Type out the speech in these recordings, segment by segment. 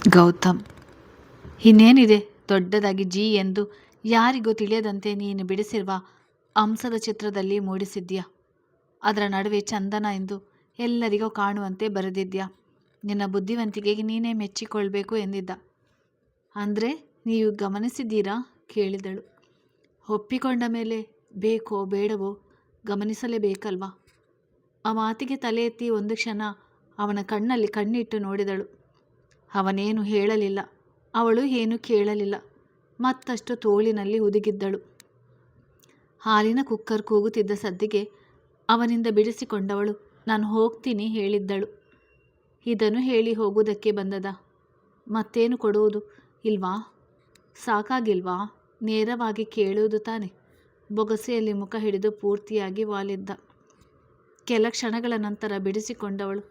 ಗೌತಮ್, ಇನ್ನೇನಿದೆ ದೊಡ್ಡದಾಗಿ ಜಿ ಎಂದು ಯಾರಿಗೂ ತಿಳಿಯದಂತೆ ನೀನು ಬಿಡಿಸಿರುವ ಅಂಸದ ಚಿತ್ರದಲ್ಲಿ ಮೂಡಿಸಿದ್ಯಾ. ಅದರ ನಡುವೆ ಚಂದನ ಎಂದು ಎಲ್ಲರಿಗೂ ಕಾಣುವಂತೆ ಬರೆದಿದ್ಯಾ. ನಿನ್ನ ಬುದ್ಧಿವಂತಿಕೆಗೆ ನೀನೇ ಮೆಚ್ಚಿಕೊಳ್ಬೇಕು ಎಂದಿದ್ದ. ಅಂದರೆ ನೀವು ಗಮನಿಸಿದ್ದೀರಾ ಕೇಳಿದಳು. ಒಪ್ಪಿಕೊಂಡ ಮೇಲೆ ಬೇಕೋ ಬೇಡವೋ ಗಮನಿಸಲೇಬೇಕಲ್ವಾ. ಆ ಮಾತಿಗೆ ತಲೆ ಎತ್ತಿ ಒಂದು ಕ್ಷಣ ಅವನ ಕಣ್ಣಲ್ಲಿ ಕಣ್ಣಿಟ್ಟು ನೋಡಿದಳು. ಅವನೇನು ಹೇಳಲಿಲ್ಲ, ಅವಳು ಏನು ಕೇಳಲಿಲ್ಲ. ಮತ್ತಷ್ಟು ತೋಳಿನಲ್ಲಿ ಹುದುಗಿದ್ದಳು. ಹಾಲಿನ ಕುಕ್ಕರ್ ಕೂಗುತ್ತಿದ್ದ ಸದ್ದಿಗೆ ಅವನಿಂದ ಬಿಡಿಸಿಕೊಂಡವಳು ನಾನು ಹೋಗ್ತೀನಿ ಹೇಳಿದ್ದಳು. ಇದನ್ನು ಹೇಳಿ ಹೋಗುವುದಕ್ಕೆ ಬಂದದ? ಮತ್ತೇನು ಕೊಡುವುದು ಇಲ್ವಾ? ಸಾಕಾಗಿಲ್ವಾ? ನೇರವಾಗಿ ಕೇಳುವುದು ತಾನೆ. ಬೊಗಸೆಯಲ್ಲಿ ಮುಖ ಹಿಡಿದು ಪೂರ್ತಿಯಾಗಿ ವಾಲಿದ್ದ. ಕೆಲ ಕ್ಷಣಗಳ ನಂತರ ಬಿಡಿಸಿಕೊಂಡವಳು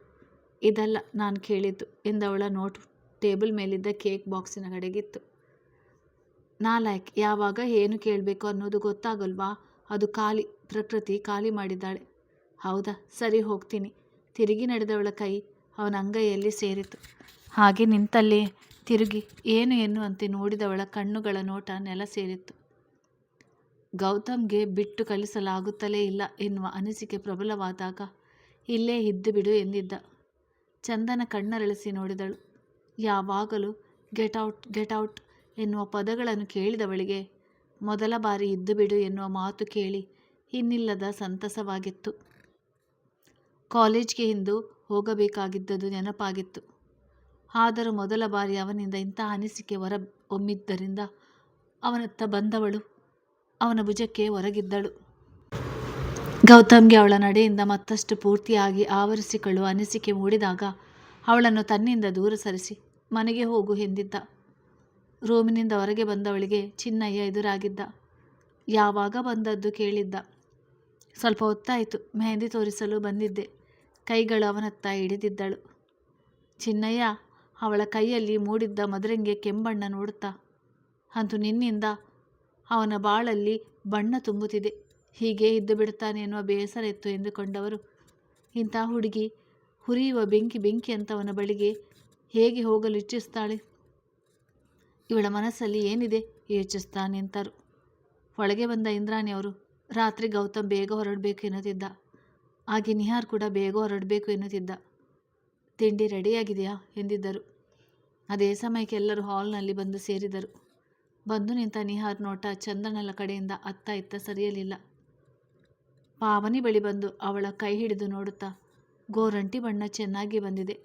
ಇದಲ್ಲ ನಾನು ಕೇಳಿದ್ದು ಎಂದವಳ ನೋಟು ಟೇಬಲ್ ಮೇಲಿದ್ದ ಕೇಕ್ ಬಾಕ್ಸಿನ ಕಡೆಗಿತ್ತು. ನಾಲಾಯಕ್, ಯಾವಾಗ ಏನು ಕೇಳಬೇಕು ಅನ್ನೋದು ಗೊತ್ತಾಗಲ್ವಾ? ಅದು ಖಾಲಿ, ಪ್ರಕೃತಿ ಖಾಲಿ ಮಾಡಿದ್ದಾಳೆ. ಹೌದಾ, ಸರಿ ಹೋಗ್ತೀನಿ. ತಿರುಗಿ ನಡೆದವಳ ಕೈ ಅವನ ಅಂಗೈಯಲ್ಲಿ ಸೇರಿತು. ಹಾಗೆ ನಿಂತಲ್ಲೇ ತಿರುಗಿ ಏನು ಎನ್ನುವಂತೆ ನೋಡಿದವಳ ಕಣ್ಣುಗಳ ನೋಟ ನೆಲ ಸೇರಿತ್ತು. ಗೌತಮ್ಗೆ ಬಿಟ್ಟು ಕಳಿಸಲಾಗುತ್ತಲೇ ಇಲ್ಲ ಎನ್ನುವ ಅನಿಸಿಕೆ ಪ್ರಬಲವಾದಾಗ ಇಲ್ಲೇ ಇದ್ದು ಬಿಡು ಎಂದಿದ್ದ. ಚಂದನ ಕಣ್ಣರಳಿಸಿ ನೋಡಿದಳು. ಯಾವಾಗಲೂ ಗೆಟ್ ಔಟ್ ಎನ್ನುವ ಪದಗಳನ್ನು ಕೇಳಿದವಳಿಗೆ ಮೊದಲ ಬಾರಿ ಇದ್ದು ಬಿಡು ಎನ್ನುವ ಮಾತು ಕೇಳಿ ಇನ್ನಿಲ್ಲದ ಸಂತಸವಾಗಿತ್ತು. ಕಾಲೇಜ್ಗೆ ಇಂದು ಹೋಗಬೇಕಾಗಿದ್ದುದು ನೆನಪಾಗಿತ್ತು. ಆದರೂ ಮೊದಲ ಬಾರಿ ಅವನಿಂದ ಇಂತಹ ಅನಿಸಿಕೆ ಹೊರ ಹೊಮ್ಮಿದ್ದರಿಂದ ಅವನತ್ತ ಬಂದವಳು ಅವನ ಭುಜಕ್ಕೆ ಹೊರಗಿದ್ದಳು. ಗೌತಮ್ಗೆ ಅವಳ ನಡೆಯಿಂದ ಮತ್ತಷ್ಟು ಪೂರ್ತಿಯಾಗಿ ಆವರಿಸಿಕೊಳ್ಳುವ ಅನಿಸಿಕೆ ಮೂಡಿದಾಗ ಅವಳನ್ನು ತನ್ನಿಂದ ದೂರ ಸರಿಸಿ ಮನೆಗೆ ಹೋಗು ಎಂದಿದ್ದ. ರೂಮಿನಿಂದ ಹೊರಗೆ ಬಂದವಳಿಗೆ ಚಿನ್ನಯ್ಯ ಎದುರಾಗಿದ್ದ. ಯಾವಾಗ ಬಂದದ್ದು ಕೇಳಿದ್ದ. ಸ್ವಲ್ಪ ಹೊತ್ತಾಯಿತು, ಮೆಹಂದಿ ತೋರಿಸಲು ಬಂದಿದ್ದೆ. ಕೈಗಳು ಅವನತ್ತ ಹಿಡಿದಿದ್ದಳು. ಚಿನ್ನಯ್ಯ ಅವಳ ಕೈಯಲ್ಲಿ ಮೂಡಿದ್ದ ಮದರಂಗೆ ಕೆಂಬಣ್ಣ ನೋಡುತ್ತಾ, ಅಂತೂ ನಿನ್ನಿಂದ ಅವನ ಬಾಳಲ್ಲಿ ಬಣ್ಣ ತುಂಬುತ್ತಿದೆ, ಹೀಗೆ ಇದ್ದು ಬಿಡುತ್ತಾನೆ ಎನ್ನುವ ಬೇಸರ ಇತ್ತು ಎಂದುಕೊಂಡವರು ಇಂಥ ಹುಡುಗಿ ಹುರಿಯುವ ಬೆಂಕಿ ಅಂತವನ ಬಳಿಗೆ ಹೇಗೆ ಹೋಗಲು ಇಚ್ಛಿಸ್ತಾಳೆ? ಇವಳ ಮನಸ್ಸಲ್ಲಿ ಏನಿದೆ ಯೋಚಿಸ್ತಾ ನಿಂತರು. ಒಳಗೆ ಬಂದ ಇಂದ್ರಾಣಿ ಅವರು ರಾತ್ರಿ ಗೌತಮ್ ಬೇಗ ಹೊರಡಬೇಕು ಎನ್ನುತ್ತಿದ್ದ. ಹಾಗೆ ನಿಹಾರ್ ಕೂಡ ಬೇಗ ಹೊರಡಬೇಕು ಎನ್ನುತ್ತಿದ್ದ. ತಿಂಡಿ ರೆಡಿಯಾಗಿದೆಯಾ ಎಂದಿದ್ದರು. ಅದೇ ಸಮಯಕ್ಕೆ ಎಲ್ಲರೂ ಹಾಲ್ನಲ್ಲಿ ಬಂದು ಸೇರಿದರು. ಬಂದು ನಿಂತ ನಿಹಾರ್ ನೋಟ ಚಂದನಲ ಕಡೆಯಿಂದ ಅತ್ತ ಇತ್ತ ಸರಿಯಲಿಲ್ಲ. ಪಾವನಿ ಬಳಿ ಬಂದು ಅವಳ ಕೈ ಹಿಡಿದು ನೋಡುತ್ತಾ, ಗೋರಂಟಿ ಬಣ್ಣ ಚೆನ್ನಾಗಿ ಬಂದಿದೆ.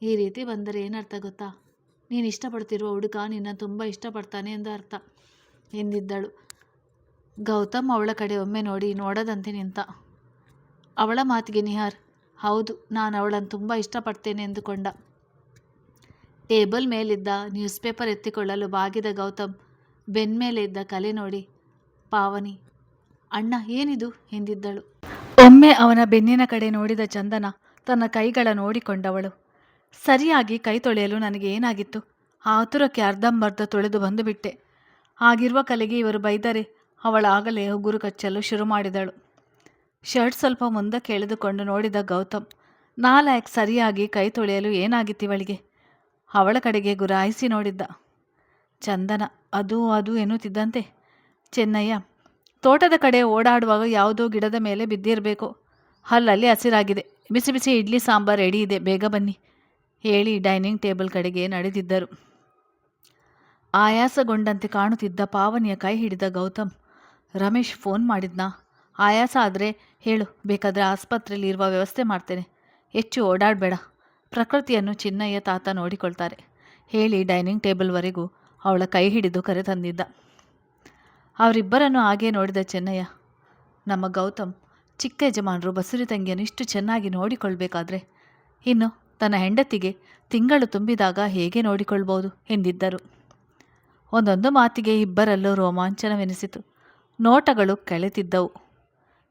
ಈ ರೀತಿ ಬಂದರೆ ಏನರ್ಥ ಗೊತ್ತಾ? ನೀನು ಇಷ್ಟಪಡ್ತಿರುವ ಹುಡುಗ ನಿನ್ನ ತುಂಬ ಇಷ್ಟಪಡ್ತಾನೆ ಎಂದು ಅರ್ಥ ಎಂದಿದ್ದಳು. ಗೌತಮ್ ಅವಳ ಕಡೆ ಒಮ್ಮೆ ನೋಡಿ ನೋಡದಂತೆ ನಿಂತ. ಅವಳ ಮಾತಿಗೆ ನಿಹಾರ್, ಹೌದು, ನಾನು ಅವಳನ್ನು ತುಂಬ ಇಷ್ಟಪಡ್ತೇನೆ ಎಂದುಕೊಂಡ. ಟೇಬಲ್ ಮೇಲಿದ್ದ ನ್ಯೂಸ್ ಪೇಪರ್ ಎತ್ತಿಕೊಳ್ಳಲು ಬಾಗಿದ ಗೌತಮ್ ಬೆನ್ಮೇಲೆ ಇದ್ದ ಕಲೆ ನೋಡಿ, ಪಾವನಿ, ಅಣ್ಣ ಏನಿದು ಎಂದಿದ್ದಳು. ಒಮ್ಮೆ ಅವನ ಬೆನ್ನಿನ ಕಡೆ ನೋಡಿದ ಚಂದನ ತನ್ನ ಕೈಗಳ ನೋಡಿಕೊಂಡವಳು. ಸರಿಯಾಗಿ ಕೈ ತೊಳೆಯಲು ನನಗೆ ಏನಾಗಿತ್ತು? ಆತುರಕ್ಕೆ ಅರ್ಧಂಬರ್ಧ ತೊಳೆದು ಬಂದುಬಿಟ್ಟೆ. ಆಗಿರುವ ಕಲೆಗೆ ಇವರು ಬೈದರೆ ಅವಳಾಗಲೇ ಉಗುರು ಕಚ್ಚಲು ಶುರು ಮಾಡಿದಳು. ಶರ್ಟ್ ಸ್ವಲ್ಪ ಮುಂದಕ್ಕೆ ಎಳೆದುಕೊಂಡು ನೋಡಿದ ಗೌತಮ್, ನಾಲಾಯಕ್, ಸರಿಯಾಗಿ ಕೈ ತೊಳೆಯಲು ಏನಾಗಿತ್ತಿವಳಿಗೆ? ಅವಳ ಕಡೆಗೆ ಗುರಾಯಿಸಿ ನೋಡಿದ್ದ. ಚಂದನ ಅದು ಎನ್ನುತ್ತಿದ್ದಂತೆ, ಚೆನ್ನಯ್ಯ, ತೋಟದ ಕಡೆ ಓಡಾಡುವಾಗ ಯಾವುದೋ ಗಿಡದ ಮೇಲೆ ಬಿದ್ದಿರಬೇಕು. ಅಲ್ಲಲ್ಲಿ ಹಸಿರಾಗಿದೆ. ಬಿಸಿ ಬಿಸಿ ಇಡ್ಲಿ ಸಾಂಬಾರ್ ರೆಡಿ ಇದೆ, ಬೇಗ ಬನ್ನಿ ಹೇಳಿ ಡೈನಿಂಗ್ ಟೇಬಲ್ ಕಡೆಗೆ ನಡೆದಿದ್ದರು. ಆಯಾಸಗೊಂಡಂತೆ ಕಾಣುತ್ತಿದ್ದ ಪಾವನಿಯ ಕೈ ಹಿಡಿದ ಗೌತಮ್, ರಮೇಶ್ ಫೋನ್ ಮಾಡಿದ್ನಾ? ಆಯಾಸ ಆದರೆ ಹೇಳು, ಬೇಕಾದರೆ ಆಸ್ಪತ್ರೆಯಲ್ಲಿ ಇರುವ ವ್ಯವಸ್ಥೆ ಮಾಡ್ತೇನೆ. ಹೆಚ್ಚು ಓಡಾಡಬೇಡ. ಪ್ರಕೃತಿಯನ್ನು ಚಿನ್ನಯ್ಯ ತಾತ ನೋಡಿಕೊಳ್ತಾರೆ ಹೇಳಿ ಡೈನಿಂಗ್ ಟೇಬಲ್ವರೆಗೂ ಅವಳ ಕೈ ಹಿಡಿದು ಕರೆತಂದಿದ್ದ. ಅವರಿಬ್ಬರನ್ನು ಹಾಗೇ ನೋಡಿದ ಚೆನ್ನಯ್ಯ, ನಮ್ಮ ಗೌತಮ್ ಚಿಕ್ಕ ಯಜಮಾನರು ಬಸುರಿ ತಂಗಿಯನ್ನು ಇಷ್ಟು ಚೆನ್ನಾಗಿ ನೋಡಿಕೊಳ್ಬೇಕಾದ್ರೆ ಇನ್ನು ತನ್ನ ಹೆಂಡತಿಗೆ ತಿಂಗಳು ತುಂಬಿದಾಗ ಹೇಗೆ ನೋಡಿಕೊಳ್ಬೋದು ಎಂದಿದ್ದರು. ಒಂದೊಂದು ಮಾತಿಗೆ ಇಬ್ಬರಲ್ಲೂ ರೋಮಾಂಚನವೆನಿಸಿತು. ನೋಟಗಳು ಕೆಳೆತಿದ್ದವು.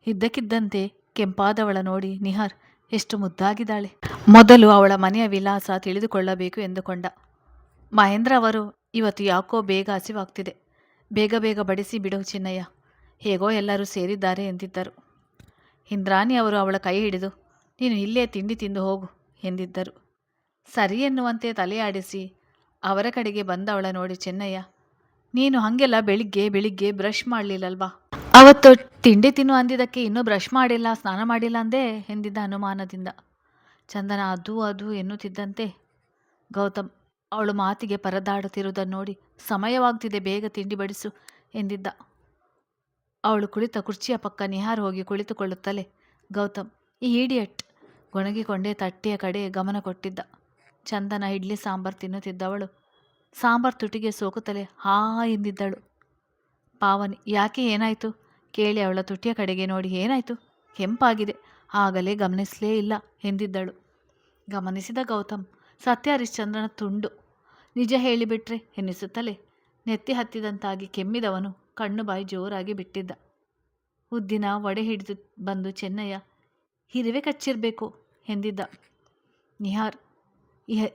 ಇದ್ದಕ್ಕಿದ್ದಂತೆ ಕೆಂಪಾದವಳ ನೋಡಿ ನಿಹಾರ್, ಎಷ್ಟು ಮುದ್ದಾಗಿದ್ದಾಳೆ. ಮೊದಲು ಅವಳ ಮನೆಯ ವಿಳಾಸ ತಿಳಿದುಕೊಳ್ಳಬೇಕು ಎಂದುಕೊಂಡ. ಮಹೇಂದ್ರ ಅವರು, ಇವತ್ತು ಯಾಕೋ ಬೇಗ ಹಸಿವಾಗ್ತಿದೆ, ಬೇಗ ಬೇಗ ಬಡಿಸಿ ಬಿಡು ಚಿನ್ನಯ್ಯ, ಹೇಗೋ ಎಲ್ಲರೂ ಸೇರಿದ್ದಾರೆ ಎಂದಿದ್ದರು. ಇಂದ್ರಾಣಿ ಅವರು ಅವಳ ಕೈ ಹಿಡಿದು, ನೀನು ಇಲ್ಲೇ ತಿಂಡಿ ತಿಂದು ಹೋಗು ಎಂದಿದ್ದರು. ಸರಿ ಎನ್ನುವಂತೆ ತಲೆಯಾಡಿಸಿ ಅವರ ಕಡೆಗೆ ಬಂದವಳ ನೋಡಿ ಚೆನ್ನಯ್ಯ, ನೀನು ಹಾಗೆಲ್ಲ ಬೆಳಿಗ್ಗೆ ಬೆಳಿಗ್ಗೆ ಬ್ರಷ್ ಮಾಡಲಿಲ್ಲಲ್ವಾ? ಅವತ್ತು ತಿಂಡಿ ತಿನ್ನು ಅಂದಿದ್ದಕ್ಕೆ ಇನ್ನೂ ಬ್ರಷ್ ಮಾಡಿಲ್ಲ, ಸ್ನಾನ ಮಾಡಿಲ್ಲ ಅಂದೇ ಎಂದಿದ್ದ ಅನುಮಾನದಿಂದ. ಚಂದನ ಅದು ಅದು ಎನ್ನುತ್ತಿದ್ದಂತೆ ಗೌತಮ್ ಅವಳು ಮಾತಿಗೆ ಪರದಾಡುತ್ತಿರುವುದನ್ನು ನೋಡಿ, ಸಮಯವಾಗ್ತಿದೆ, ಬೇಗ ತಿಂಡಿ ಬಡಿಸು ಎಂದಿದ್ದ. ಅವಳು ಕುಳಿತ ಕುರ್ಚಿಯ ಪಕ್ಕ ನಿಹಾರ್ ಹೋಗಿ ಕುಳಿತುಕೊಳ್ಳುತ್ತಲೇ, ಗೌತಮ್ ಈ ಇಡಿಯಟ್ ಗೊಣಗಿಕೊಂಡೇ ತಟ್ಟೆಯ ಕಡೆ ಗಮನ ಕೊಟ್ಟಿದ್ದ. ಚಂದನ ಇಡ್ಲಿ ಸಾಂಬಾರು ತಿನ್ನುತ್ತಿದ್ದವಳು ಸಾಂಬಾರು ತುಟಿಗೆ ಸೋಕುತ್ತಲೇ ಹಾ ಎಂದಿದ್ದಳು. ಪಾವನಿ, ಯಾಕೆ ಏನಾಯಿತು ಕೇಳಿ ಅವಳ ತುಟಿಯ ಕಡೆಗೆ ನೋಡಿ, ಏನಾಯಿತು, ಕೆಂಪಾಗಿದೆ, ಆಗಲೇ ಗಮನಿಸಲೇ ಇಲ್ಲ ಎಂದಿದ್ದಳು. ಗಮನಿಸಿದ ಗೌತಮ್ ಸತ್ಯ ಹರಿಶ್ಚಂದ್ರನ ತುಂಡು, ನಿಜ ಹೇಳಿಬಿಟ್ರೆ ಎನ್ನಿಸುತ್ತಲೇ ನೆತ್ತಿ ಹತ್ತಿದಂತಾಗಿ ಕೆಮ್ಮಿದವನು ಕಣ್ಣು ಬಾಯಿ ಜೋರಾಗಿ ಬಿಟ್ಟಿದ್ದ. ಉದ್ದಿನ ಒಡೆ ಹಿಡಿದು ಬಂದು ಚೆನ್ನಯ್ಯ, ಇರುವೆ ಕಚ್ಚಿರಬೇಕು ಎಂದಿದ್ದ. ನಿಹಾರ್,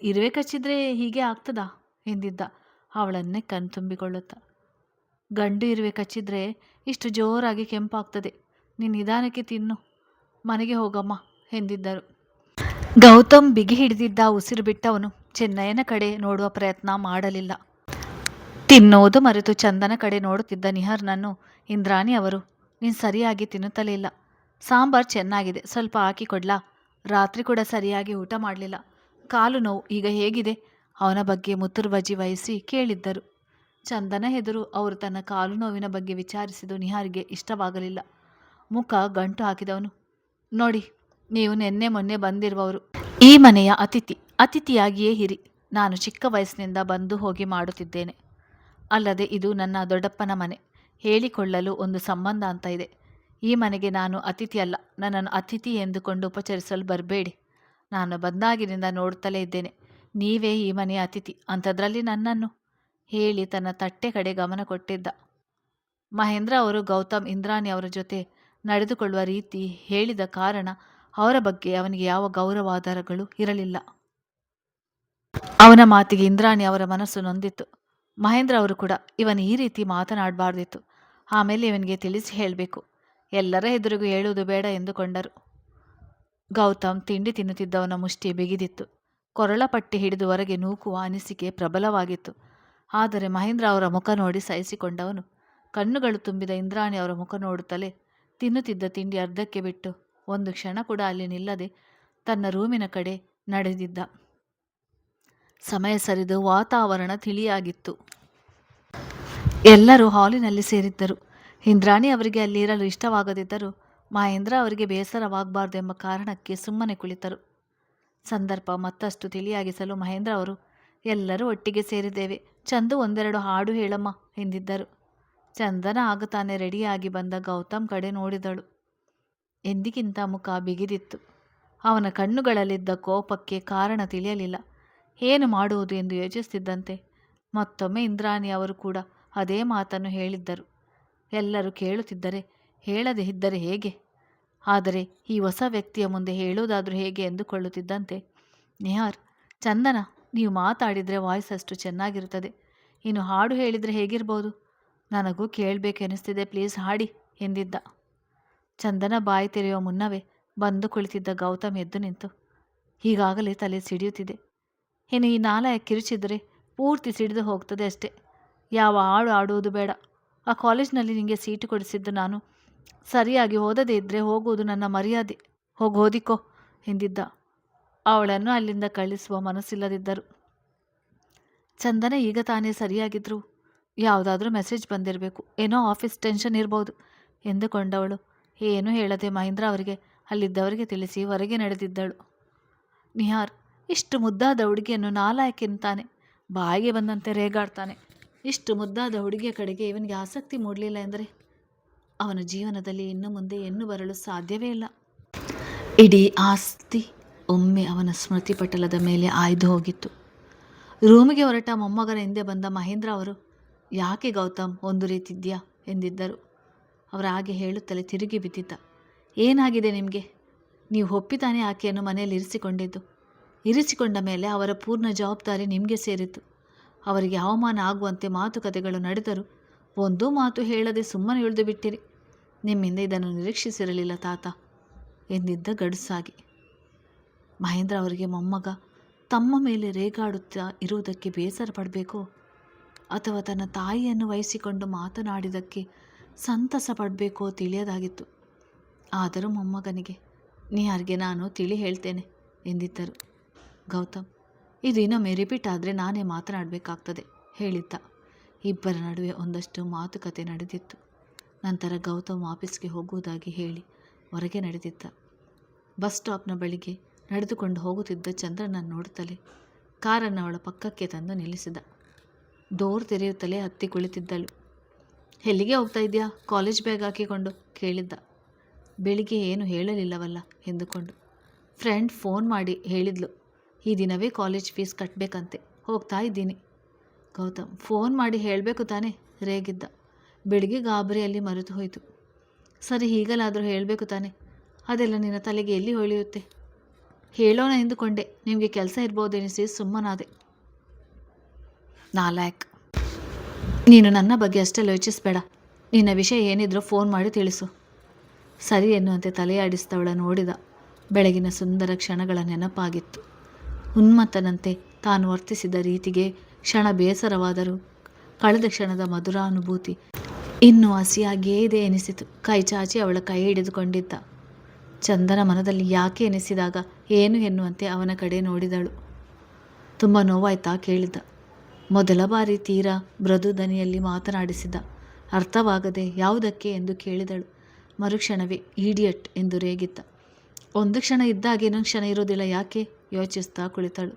ಇರುವೆ ಕಚ್ಚಿದ್ರೆ ಹೀಗೆ ಆಗ್ತದಾ ಎಂದಿದ್ದ ಅವಳನ್ನೇ ಕಣ್ತುಂಬಿಕೊಳ್ಳುತ್ತಾ. ಗಂಡು ಇರುವೆ ಕಚ್ಚಿದ್ರೆ ಇಷ್ಟು ಜೋರಾಗಿ ಕೆಂಪಾಗ್ತದೆ, ನೀನು ನಿಧಾನಕ್ಕೆ ತಿನ್ನು, ಮನೆಗೆ ಹೋಗಮ್ಮ ಎಂದಿದ್ದರು. ಗೌತಮ್ ಬಿಗಿ ಹಿಡಿದಿದ್ದ ಉಸಿರು ಬಿಟ್ಟವನು ಚೆನ್ನಯ್ಯನ ಕಡೆ ನೋಡುವ ಪ್ರಯತ್ನ ಮಾಡಲಿಲ್ಲ. ತಿನ್ನೋದು ಮರೆತು ಚಂದನ ಕಡೆ ನೋಡುತ್ತಿದ್ದ ನಿಹಾರ್ನನ್ನು ಇಂದ್ರಾಣಿ ಅವರು, ನೀನು ಸರಿಯಾಗಿ ತಿನ್ನುತ್ತಲೇ ಇಲ್ಲ, ಸಾಂಬಾರು ಚೆನ್ನಾಗಿದೆ, ಸ್ವಲ್ಪ ಹಾಕಿ ಕೊಡ್ಲಾ, ರಾತ್ರಿ ಕೂಡ ಸರಿಯಾಗಿ ಊಟ ಮಾಡಲಿಲ್ಲ, ಕಾಲು ನೋವು ಈಗ ಹೇಗಿದೆ ಅವನ ಬಗ್ಗೆ ಮುತುರ್ವಜಿ ವಹಿಸಿ ಕೇಳಿದ್ದರು. ಚಂದನ ಎದುರು ಅವರು ತನ್ನ ಕಾಲು ನೋವಿನ ಬಗ್ಗೆ ವಿಚಾರಿಸಿದ್ದು ನಿಹಾರ್ಗೆ ಇಷ್ಟವಾಗಲಿಲ್ಲ. ಮುಖ ಗಂಟು ಹಾಕಿದವನು, ನೋಡಿ, ನೀವು ನಿನ್ನೆ ಮೊನ್ನೆ ಬಂದಿರುವವರು, ಈ ಮನೆಯ ಅತಿಥಿಯಾಗಿಯೇ ಇರಿ, ನಾನು ಚಿಕ್ಕ ವಯಸ್ಸಿನಿಂದ ಬಂದು ಹೋಗಿ ಮಾಡುತ್ತಿದ್ದೇನೆ, ಅಲ್ಲದೆ ಇದು ನನ್ನ ದೊಡ್ಡಪ್ಪನ ಮನೆ, ಹೇಳಿಕೊಳ್ಳಲು ಒಂದು ಸಂಬಂಧ ಅಂತ ಇದೆ. ಈ ಮನೆಗೆ ನಾನು ಅತಿಥಿ ಅಲ್ಲ, ನನ್ನನ್ನು ಅತಿಥಿ ಎಂದುಕೊಂಡು ಉಪಚರಿಸಲು ಬರಬೇಡಿ. ನಾನು ಬಂದಾಗಿನಿಂದ ನೋಡುತ್ತಲೇ ಇದ್ದೇನೆ, ನೀವೇ ಈ ಮನೆಯ ಅತಿಥಿ, ಅಂಥದ್ರಲ್ಲಿ ನನ್ನನ್ನು ಹೇಳಿ ತನ್ನ ತಟ್ಟೆ ಕಡೆ ಗಮನ ಕೊಟ್ಟಿದ್ದ. ಮಹೇಂದ್ರ ಅವರು ಗೌತಮ್ ಇಂದ್ರಾಣಿ ಅವರ ಜೊತೆ ನಡೆದುಕೊಳ್ಳುವ ರೀತಿ ಹೇಳಿದ ಕಾರಣ ಅವರ ಬಗ್ಗೆ ಅವನಿಗೆ ಯಾವ ಗೌರವಾಧಾರಗಳು ಇರಲಿಲ್ಲ. ಅವನ ಮಾತಿಗೆ ಇಂದ್ರಾಣಿ ಅವರ ಮನಸ್ಸು ನೊಂದಿತ್ತು. ಮಹೇಂದ್ರ ಅವರು ಕೂಡ ಇವನು ಈ ರೀತಿ ಮಾತನಾಡಬಾರ್ದಿತ್ತು, ಆಮೇಲೆ ಇವನಿಗೆ ತಿಳಿಸಿ ಹೇಳಬೇಕು, ಎಲ್ಲರ ಎದುರಿಗೂ ಹೇಳುವುದು ಬೇಡ ಎಂದುಕೊಂಡರು. ಗೌತಮ್ ತಿಂಡಿ ತಿನ್ನುತ್ತಿದ್ದವನ ಮುಷ್ಟಿ ಬಿಗಿದಿತ್ತು. ಕೊರಳ ಪಟ್ಟಿ ಹಿಡಿದು ಹೊರಗೆ ನೂಕುವ ಅನಿಸಿಕೆ ಪ್ರಬಲವಾಗಿತ್ತು. ಆದರೆ ಮಹೇಂದ್ರ ಅವರ ಮುಖ ನೋಡಿ ಸಹಿಸಿಕೊಂಡವನು ಕಣ್ಣುಗಳು ತುಂಬಿದ ಇಂದ್ರಾಣಿ ಅವರ ಮುಖ ನೋಡುತ್ತಲೇ ತಿನ್ನುತ್ತಿದ್ದ ತಿಂಡಿ ಅರ್ಧಕ್ಕೆ ಬಿಟ್ಟು ಒಂದು ಕ್ಷಣ ಕೂಡ ಅಲ್ಲಿ ನಿಲ್ಲದೆ ತನ್ನ ರೂಮಿನ ಕಡೆ ನಡೆದಿದ್ದ. ಸಮಯ ಸರಿದು ವಾತಾವರಣ ತಿಳಿಯಾಗಿತ್ತು. ಎಲ್ಲರೂ ಹಾಲಿನಲ್ಲಿ ಸೇರಿದ್ದರು. ಇಂದ್ರಾಣಿ ಅವರಿಗೆ ಅಲ್ಲಿ ಇರಲು ಇಷ್ಟವಾಗದಿದ್ದರೂ ಮಹೇಂದ್ರ ಅವರಿಗೆ ಬೇಸರವಾಗಬಾರ್ದೆಂಬ ಕಾರಣಕ್ಕೆ ಸುಮ್ಮನೆ ಕುಳಿತರು. ಸಂದರ್ಭ ಮತ್ತಷ್ಟು ತಿಳಿಯಾಗಿಸಲು ಮಹೇಂದ್ರ ಅವರು, ಎಲ್ಲರೂ ಒಟ್ಟಿಗೆ ಸೇರಿದ್ದೇವೆ, ಚಂದು ಒಂದೆರಡು ಹಾಡು ಹೇಳಮ್ಮ ಎಂದಿದ್ದರು. ಚಂದನ ಆಗ ತಾನೇ ರೆಡಿಯಾಗಿ ಬಂದ ಗೌತಮ್ ಕಡೆ ನೋಡಿದಳು. ಎಂದಿಗಿಂತ ಮುಖ ಬಿಗಿದಿತ್ತು. ಅವನ ಕಣ್ಣುಗಳಲ್ಲಿದ್ದ ಕೋಪಕ್ಕೆ ಕಾರಣ ತಿಳಿಯಲಿಲ್ಲ. ಏನು ಮಾಡುವುದು ಎಂದು ಯೋಚಿಸುತ್ತಿದ್ದಂತೆ ಮತ್ತೊಮ್ಮೆ ಇಂದ್ರಾಣಿ ಅವರು ಕೂಡ ಅದೇ ಮಾತನ್ನು ಹೇಳಿದ್ದರು. ಎಲ್ಲರೂ ಕೇಳುತ್ತಿದ್ದರೆ ಹೇಳದೆ ಇದ್ದರೆ ಹೇಗೆ, ಆದರೆ ಈ ಹೊಸ ವ್ಯಕ್ತಿಯ ಮುಂದೆ ಹೇಳುವುದಾದರೂ ಹೇಗೆ ಎಂದುಕೊಳ್ಳುತ್ತಿದ್ದಂತೆ, ನಿಹಾರ್, ಚಂದನ, ನೀವು ಮಾತಾಡಿದರೆ ವಾಯ್ಸ್ ಅಷ್ಟು ಚೆನ್ನಾಗಿರುತ್ತದೆ, ಇನ್ನು ಹಾಡು ಹೇಳಿದರೆ ಹೇಗಿರ್ಬೋದು, ನನಗೂ ಕೇಳಬೇಕೆನಿಸ್ತಿದೆ, ಪ್ಲೀಸ್ ಹಾಡಿ ಎಂದಿದ್ದ. ಚಂದನ ಬಾಯಿ ತೆರೆಯುವ ಮುನ್ನವೇ ಬಂದು ಕುಳಿತಿದ್ದ ಗೌತಮ್ ಎದ್ದು ನಿಂತು, ಈಗಾಗಲೇ ತಲೆ ಸಿಡಿಯುತ್ತಿದೆ, ಇನ್ನು ಈ ನಾಲಾಯ ಕಿರುಚಿದರೆ ಪೂರ್ತಿ ಸಿಡಿದು ಹೋಗ್ತದೆ ಅಷ್ಟೆ, ಯಾವ ಹಾಡು ಆಡುವುದು ಬೇಡ, ಆ ಕಾಲೇಜ್ನಲ್ಲಿ ನಿಮಗೆ ಸೀಟು ಕೊಡಿಸಿದ್ದು ನಾನು, ಸರಿಯಾಗಿ ಓದದೇ ಇದ್ದರೆ ಹೋಗುವುದು ನನ್ನ ಮರ್ಯಾದೆ, ಹೋಗಿ ಓದಿಕೋ ಎಂದಿದ್ದ. ಅವಳನ್ನು ಅಲ್ಲಿಂದ ಕಳಿಸುವ ಮನಸ್ಸಿಲ್ಲದಿದ್ದರು. ಚಂದನ ಈಗ ತಾನೇ ಸರಿಯಾಗಿದ್ರು, ಯಾವುದಾದ್ರೂ ಮೆಸೇಜ್ ಬಂದಿರಬೇಕು, ಏನೋ ಆಫೀಸ್ ಟೆನ್ಷನ್ ಇರ್ಬೋದು ಎಂದುಕೊಂಡವಳು ಏನೂ ಹೇಳದೆ ಮಹೇಂದ್ರ ಅವರಿಗೆ ಅಲ್ಲಿದ್ದವರಿಗೆ ತಿಳಿಸಿ ಹೊರಗೆ ನಡೆದಿದ್ದಳು. ನಿಹಾರ್, ಇಷ್ಟು ಮುದ್ದಾದ ಹುಡುಗಿಯನ್ನು ನಾಲಾಯಕ್ ಎನ್ನುತ್ತಾನೆ, ಬಾಯಿಗೆ ಬಂದಂತೆ ರೇಗಾಡ್ತಾನೆ, ಇಷ್ಟು ಮುದ್ದಾದ ಹುಡುಗಿಯ ಕಡೆಗೆ ಇವನಿಗೆ ಆಸಕ್ತಿ ಮೂಡಲಿಲ್ಲ ಎಂದರೆ ಅವನ ಜೀವನದಲ್ಲಿ ಇನ್ನು ಮುಂದೆ ಹೆಣ್ಣು ಬರಲು ಸಾಧ್ಯವೇ ಇಲ್ಲ. ಇಡೀ ಆಸ್ತಿ ಒಮ್ಮೆ ಅವನ ಸ್ಮೃತಿ ಪಟಲದ ಮೇಲೆ ಆಯ್ದು ಹೋಗಿತ್ತು. ರೂಮಿಗೆ ಹೊರಟ ಮೊಮ್ಮಗನ ಹಿಂದೆ ಬಂದ ಮಹೇಂದ್ರ ಅವರು, ಯಾಕೆ ಗೌತಮ್ ಒಂದು ರೀತಿದ್ಯಾ ಎಂದಿದ್ದರು. ಅವರು ಹಾಗೆ ಹೇಳುತ್ತಲೇ ತಿರುಗಿ ಬಿದ್ದಿದ್ದ. ಏನಾಗಿದೆ ನಿಮಗೆ, ನೀವು ಒಪ್ಪಿತಾನೆ ಆಕೆಯನ್ನು ಮನೆಯಲ್ಲಿ ಇರಿಸಿಕೊಂಡ ಮೇಲೆ ಅವರ ಪೂರ್ಣ ಜವಾಬ್ದಾರಿ ನಿಮಗೆ ಸೇರಿತು. ಅವರಿಗೆ ಅವಮಾನ ಆಗುವಂತೆ ಮಾತುಕತೆಗಳು ನಡೆದರೂ ಒಂದೂ ಮಾತು ಹೇಳದೆ ಸುಮ್ಮನೆ ಉಳಿದು ಬಿಟ್ಟಿರಿ, ನಿಮ್ಮಿಂದ ಇದನ್ನು ನಿರೀಕ್ಷಿಸಿರಲಿಲ್ಲ ತಾತ ಎಂದಿದ್ದ ಗಡುಸಾಗಿ. ಮಹೇಂದ್ರ ಅವರಿಗೆ ಮೊಮ್ಮಗ ತಮ್ಮ ಮೇಲೆ ರೇಗಾಡುತ್ತಾ ಇರುವುದಕ್ಕೆ ಬೇಸರ ಪಡಬೇಕೋ ಅಥವಾ ತನ್ನ ತಾಯಿಯನ್ನು ವಹಿಸಿಕೊಂಡು ಮಾತನಾಡಿದ್ದಕ್ಕೆ ಸಂತಸ ಪಡಬೇಕೋ ತಿಳಿಯದಾಗಿತ್ತು. ಆದರೂ ಮೊಮ್ಮಗನಿಗೆ ನಿಹಾರ್ಗೆ ನಾನು ತಿಳಿ ಹೇಳ್ತೇನೆ ಎಂದಿದ್ದರು. ಗೌತಮ್, ಇದು ಇನ್ನೊಮ್ಮೆ ರಿಪೀಟ್ ಆದರೆ ನಾನೇ ಮಾತನಾಡಬೇಕಾಗ್ತದೆ ಹೇಳಿದ್ದ. ಇಬ್ಬರ ನಡುವೆ ಒಂದಷ್ಟು ಮಾತುಕತೆ ನಡೆದಿತ್ತು. ನಂತರ ಗೌತಮ್ ಆಫೀಸ್ಗೆ ಹೋಗುವುದಾಗಿ ಹೇಳಿ ಹೊರಗೆ ನಡೆದಿದ್ದ. ಬಸ್ ಸ್ಟಾಪ್ನ ಬಳಿಗೆ ನಡೆದುಕೊಂಡು ಹೋಗುತ್ತಿದ್ದ ಚಂದ್ರನನ್ನು ನೋಡುತ್ತಲೇ ಕಾರನ್ನು ಅವಳ ಪಕ್ಕಕ್ಕೆ ತಂದು ನಿಲ್ಲಿಸಿದ. ಡೋರ್ ತೆರೆಯುತ್ತಲೇ ಹತ್ತಿ ಕುಳಿತಿದ್ದಳು. ಎಲ್ಲಿಗೆ ಹೋಗ್ತಾ ಇದೆಯಾ? ಕಾಲೇಜ್ ಬ್ಯಾಗ್ ಹಾಕಿಕೊಂಡು ಕೇಳಿದ್ದ. ಬೆಳಿಗ್ಗೆ ಏನು ಹೇಳಲಿಲ್ಲವಲ್ಲ ಎಂದುಕೊಂಡು. ಫ್ರೆಂಡ್ ಫೋನ್ ಮಾಡಿ ಹೇಳಿದ್ಲು, ಈ ದಿನವೇ ಕಾಲೇಜ್ ಫೀಸ್ ಕಟ್ಟಬೇಕಂತೆ, ಹೋಗ್ತಾ ಇದ್ದೀನಿ. ಗೌತಮ್, ಫೋನ್ ಮಾಡಿ ಹೇಳಬೇಕು ತಾನೇ ರೇಗಿದ್ದ. ಬೆಳಿಗ್ಗೆ ಗಾಬರಿಯಲ್ಲಿ ಮರೆತು ಹೋಯಿತು. ಸರಿ, ಈಗಲಾದರೂ ಹೇಳಬೇಕು ತಾನೆ, ಅದೆಲ್ಲ ನಿನ್ನ ತಲೆಗೆ ಎಲ್ಲಿ ಹೊಳೆಯುತ್ತೆ? ಹೇಳೋಣ ಎಂದುಕೊಂಡೆ, ನಿಮಗೆ ಕೆಲಸ ಇರ್ಬೋದೆನಿಸಿ ಸುಮ್ಮನಾದೆ. ನಾಲಾಯಕ್, ನೀನು ನನ್ನ ಬಗ್ಗೆ ಅಷ್ಟೆಲ್ಲ ಯೋಚಿಸಬೇಡ. ನಿನ್ನ ವಿಷಯ ಏನಿದ್ರೂ ಫೋನ್ ಮಾಡಿ ತಿಳಿಸು. ಸರಿ ಎನ್ನುವಂತೆ ತಲೆಯಾಡಿಸಿದವಳ ನೋಡಿದ. ಬೆಳಗಿನ ಸುಂದರ ಕ್ಷಣಗಳ ನೆನಪಾಗಿತ್ತು. ಉನ್ಮತ್ತನಂತೆ ತಾನು ವರ್ತಿಸಿದ ರೀತಿಗೆ ಕ್ಷಣ ಬೇಸರವಾದರೂ ಕಳೆದ ಕ್ಷಣದ ಮಧುರಾನುಭೂತಿ ಇನ್ನೂ ಹಸಿಯಾಗಿಯೇ ಇದೆ ಎನಿಸಿತು. ಕೈ ಚಾಚಿ ಅವಳ ಕೈ ಹಿಡಿದುಕೊಂಡಿದ್ದ. ಚಂದನ ಮನದಲ್ಲಿ ಯಾಕೆ ಎನಿಸಿದಾಗ ಏನು ಎನ್ನುವಂತೆ ಅವನ ಕಡೆ ನೋಡಿದಳು. ತುಂಬ ನೋವಾಯ್ತಾ ಕೇಳಿದ್ದ. ಮೊದಲ ಬಾರಿ ತೀರಾ ಮೃದು ದನಿಯಲ್ಲಿ ಮಾತನಾಡಿಸಿದ. ಅರ್ಥವಾಗದೆ ಯಾವುದಕ್ಕೆ ಎಂದು ಕೇಳಿದಳು. ಮರುಕ್ಷಣವೇ ಈಡಿಯಟ್ ಎಂದು ರೇಗಿದ್ದ. ಒಂದು ಕ್ಷಣ ಇದ್ದಾಗ ಇನ್ನೊಂದು ಕ್ಷಣ ಇರೋದಿಲ್ಲ ಯಾಕೆ ಯೋಚಿಸ್ತಾ ಕುಳಿತಳು.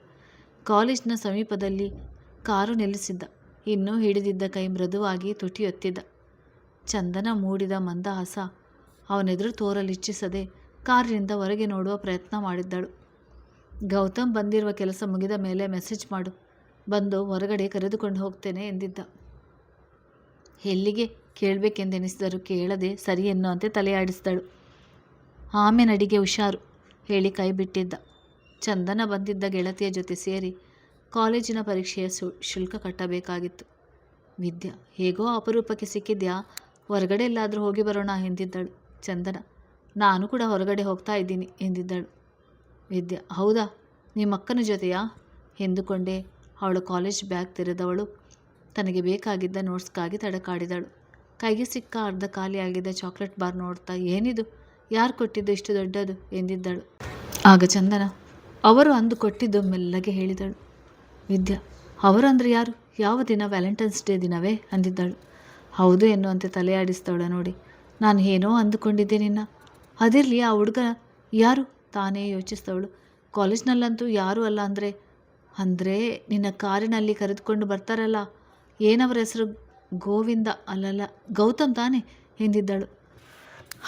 ಕಾಲೇಜಿನ ಸಮೀಪದಲ್ಲಿ ಕಾರು ನಿಲ್ಲಿಸಿದ್ದ. ಇನ್ನೂ ಹಿಡಿದಿದ್ದ ಕೈ ಮೃದುವಾಗಿ ತುಟಿಯೊತ್ತಿದ್ದ. ಚಂದನ ಮೂಡಿದ ಮಂದಹಾಸ ಅವನೆದುರು ತೋರಲಿಚ್ಛಿಸದೆ ಕಾರಿನಿಂದ ಹೊರಗೆ ನೋಡುವ ಪ್ರಯತ್ನ ಮಾಡಿದ್ದಳು. ಗೌತಮ್ ಬಂದಿರುವ ಕೆಲಸ ಮುಗಿದ ಮೇಲೆ ಮೆಸೇಜ್ ಮಾಡು, ಬಂದು ಹೊರಗಡೆ ಕರೆದುಕೊಂಡು ಹೋಗ್ತೇನೆ ಎಂದಿದ್ದ. ಎಲ್ಲಿಗೆ ಕೇಳಬೇಕೆಂದೆನಿಸಿದರೂ ಕೇಳದೆ ಸರಿ ಎನ್ನುವಂತೆ ತಲೆಯಾಡಿಸಿದಳು. ಆಮೇಲೆ ಅಡಿಗೆ ಹುಷಾರು ಹೇಳಿ ಕೈ ಬಿಟ್ಟಿದ್ದ. ಚಂದನ ಬಂದಿದ್ದ ಗೆಳತಿಯ ಜೊತೆ ಸೇರಿ ಕಾಲೇಜಿನ ಪರೀಕ್ಷೆಯ ಶುಲ್ಕ ಕಟ್ಟಬೇಕಾಗಿತ್ತು. ವಿದ್ಯಾ, ಹೇಗೋ ಅಪರೂಪಕ್ಕೆ ಸಿಕ್ಕಿದ್ಯಾ, ಹೊರಗಡೆ ಎಲ್ಲಾದರೂ ಹೋಗಿ ಬರೋಣ ಎಂದಿದ್ದಳು. ಚಂದನ, ನಾನು ಕೂಡ ಹೊರಗಡೆ ಹೋಗ್ತಾ ಇದ್ದೀನಿ ಎಂದಿದ್ದಳು. ವಿದ್ಯಾ, ಹೌದಾ, ನಿಮ್ಮಕ್ಕನ ಜೊತೆಯಾ ಎಂದುಕೊಂಡೇ ಅವಳು ಕಾಲೇಜ್ ಬ್ಯಾಗ್ ತೆರೆದವಳು ತನಗೆ ಬೇಕಾಗಿದ್ದ ನೋಟ್ಸ್ಗಾಗಿ ತಡಕಾಡಿದಳು. ಕೈಗೆ ಸಿಕ್ಕ ಅರ್ಧ ಖಾಲಿಯಾಗಿದ್ದ ಚಾಕ್ಲೇಟ್ ಬಾರ್ ನೋಡ್ತಾ, ಏನಿದು, ಯಾರು ಕೊಟ್ಟಿದ್ದು ಇಷ್ಟು ದೊಡ್ಡದು ಎಂದಿದ್ದಳು. ಆಗ ಚಂದನ, ಅವರು ಅಂದು ಕೊಟ್ಟಿದ್ದು ಮೆಲ್ಲಗೆ ಹೇಳಿದಳು. ವಿದ್ಯಾ, ಅವರು ಅಂದರೆ ಯಾರು? ಯಾವ ದಿನ? ವ್ಯಾಲೆಂಟೈನ್ಸ್ ಡೇ ದಿನವೇ ಅಂದಿದ್ದಳು. ಹೌದು ಎನ್ನುವಂತೆ ತಲೆಯಾಡಿಸಿದವಳ ನೋಡಿ, ನಾನು ಏನೋ ಅಂದುಕೊಂಡಿದ್ದೆ ನಿನ್ನ. ಅದಿರಲಿ, ಆ ಹುಡುಗ ಯಾರು ತಾನೇ ಯೋಚಿಸಿದವಳು. ಕಾಲೇಜ್ನಲ್ಲಂತೂ ಯಾರೂ ಅಲ್ಲ ಅಂದರೆ ನಿನ್ನ ಕಾರಿನಲ್ಲಿ ಕರೆದುಕೊಂಡು ಬರ್ತಾರಲ್ಲ, ಏನವರ ಹೆಸರು? ಗೋವಿಂದ ಅಲ್ಲಲ್ಲ, ಗೌತಮ್ ತಾನೇ ಎಂದಿದ್ದಳು.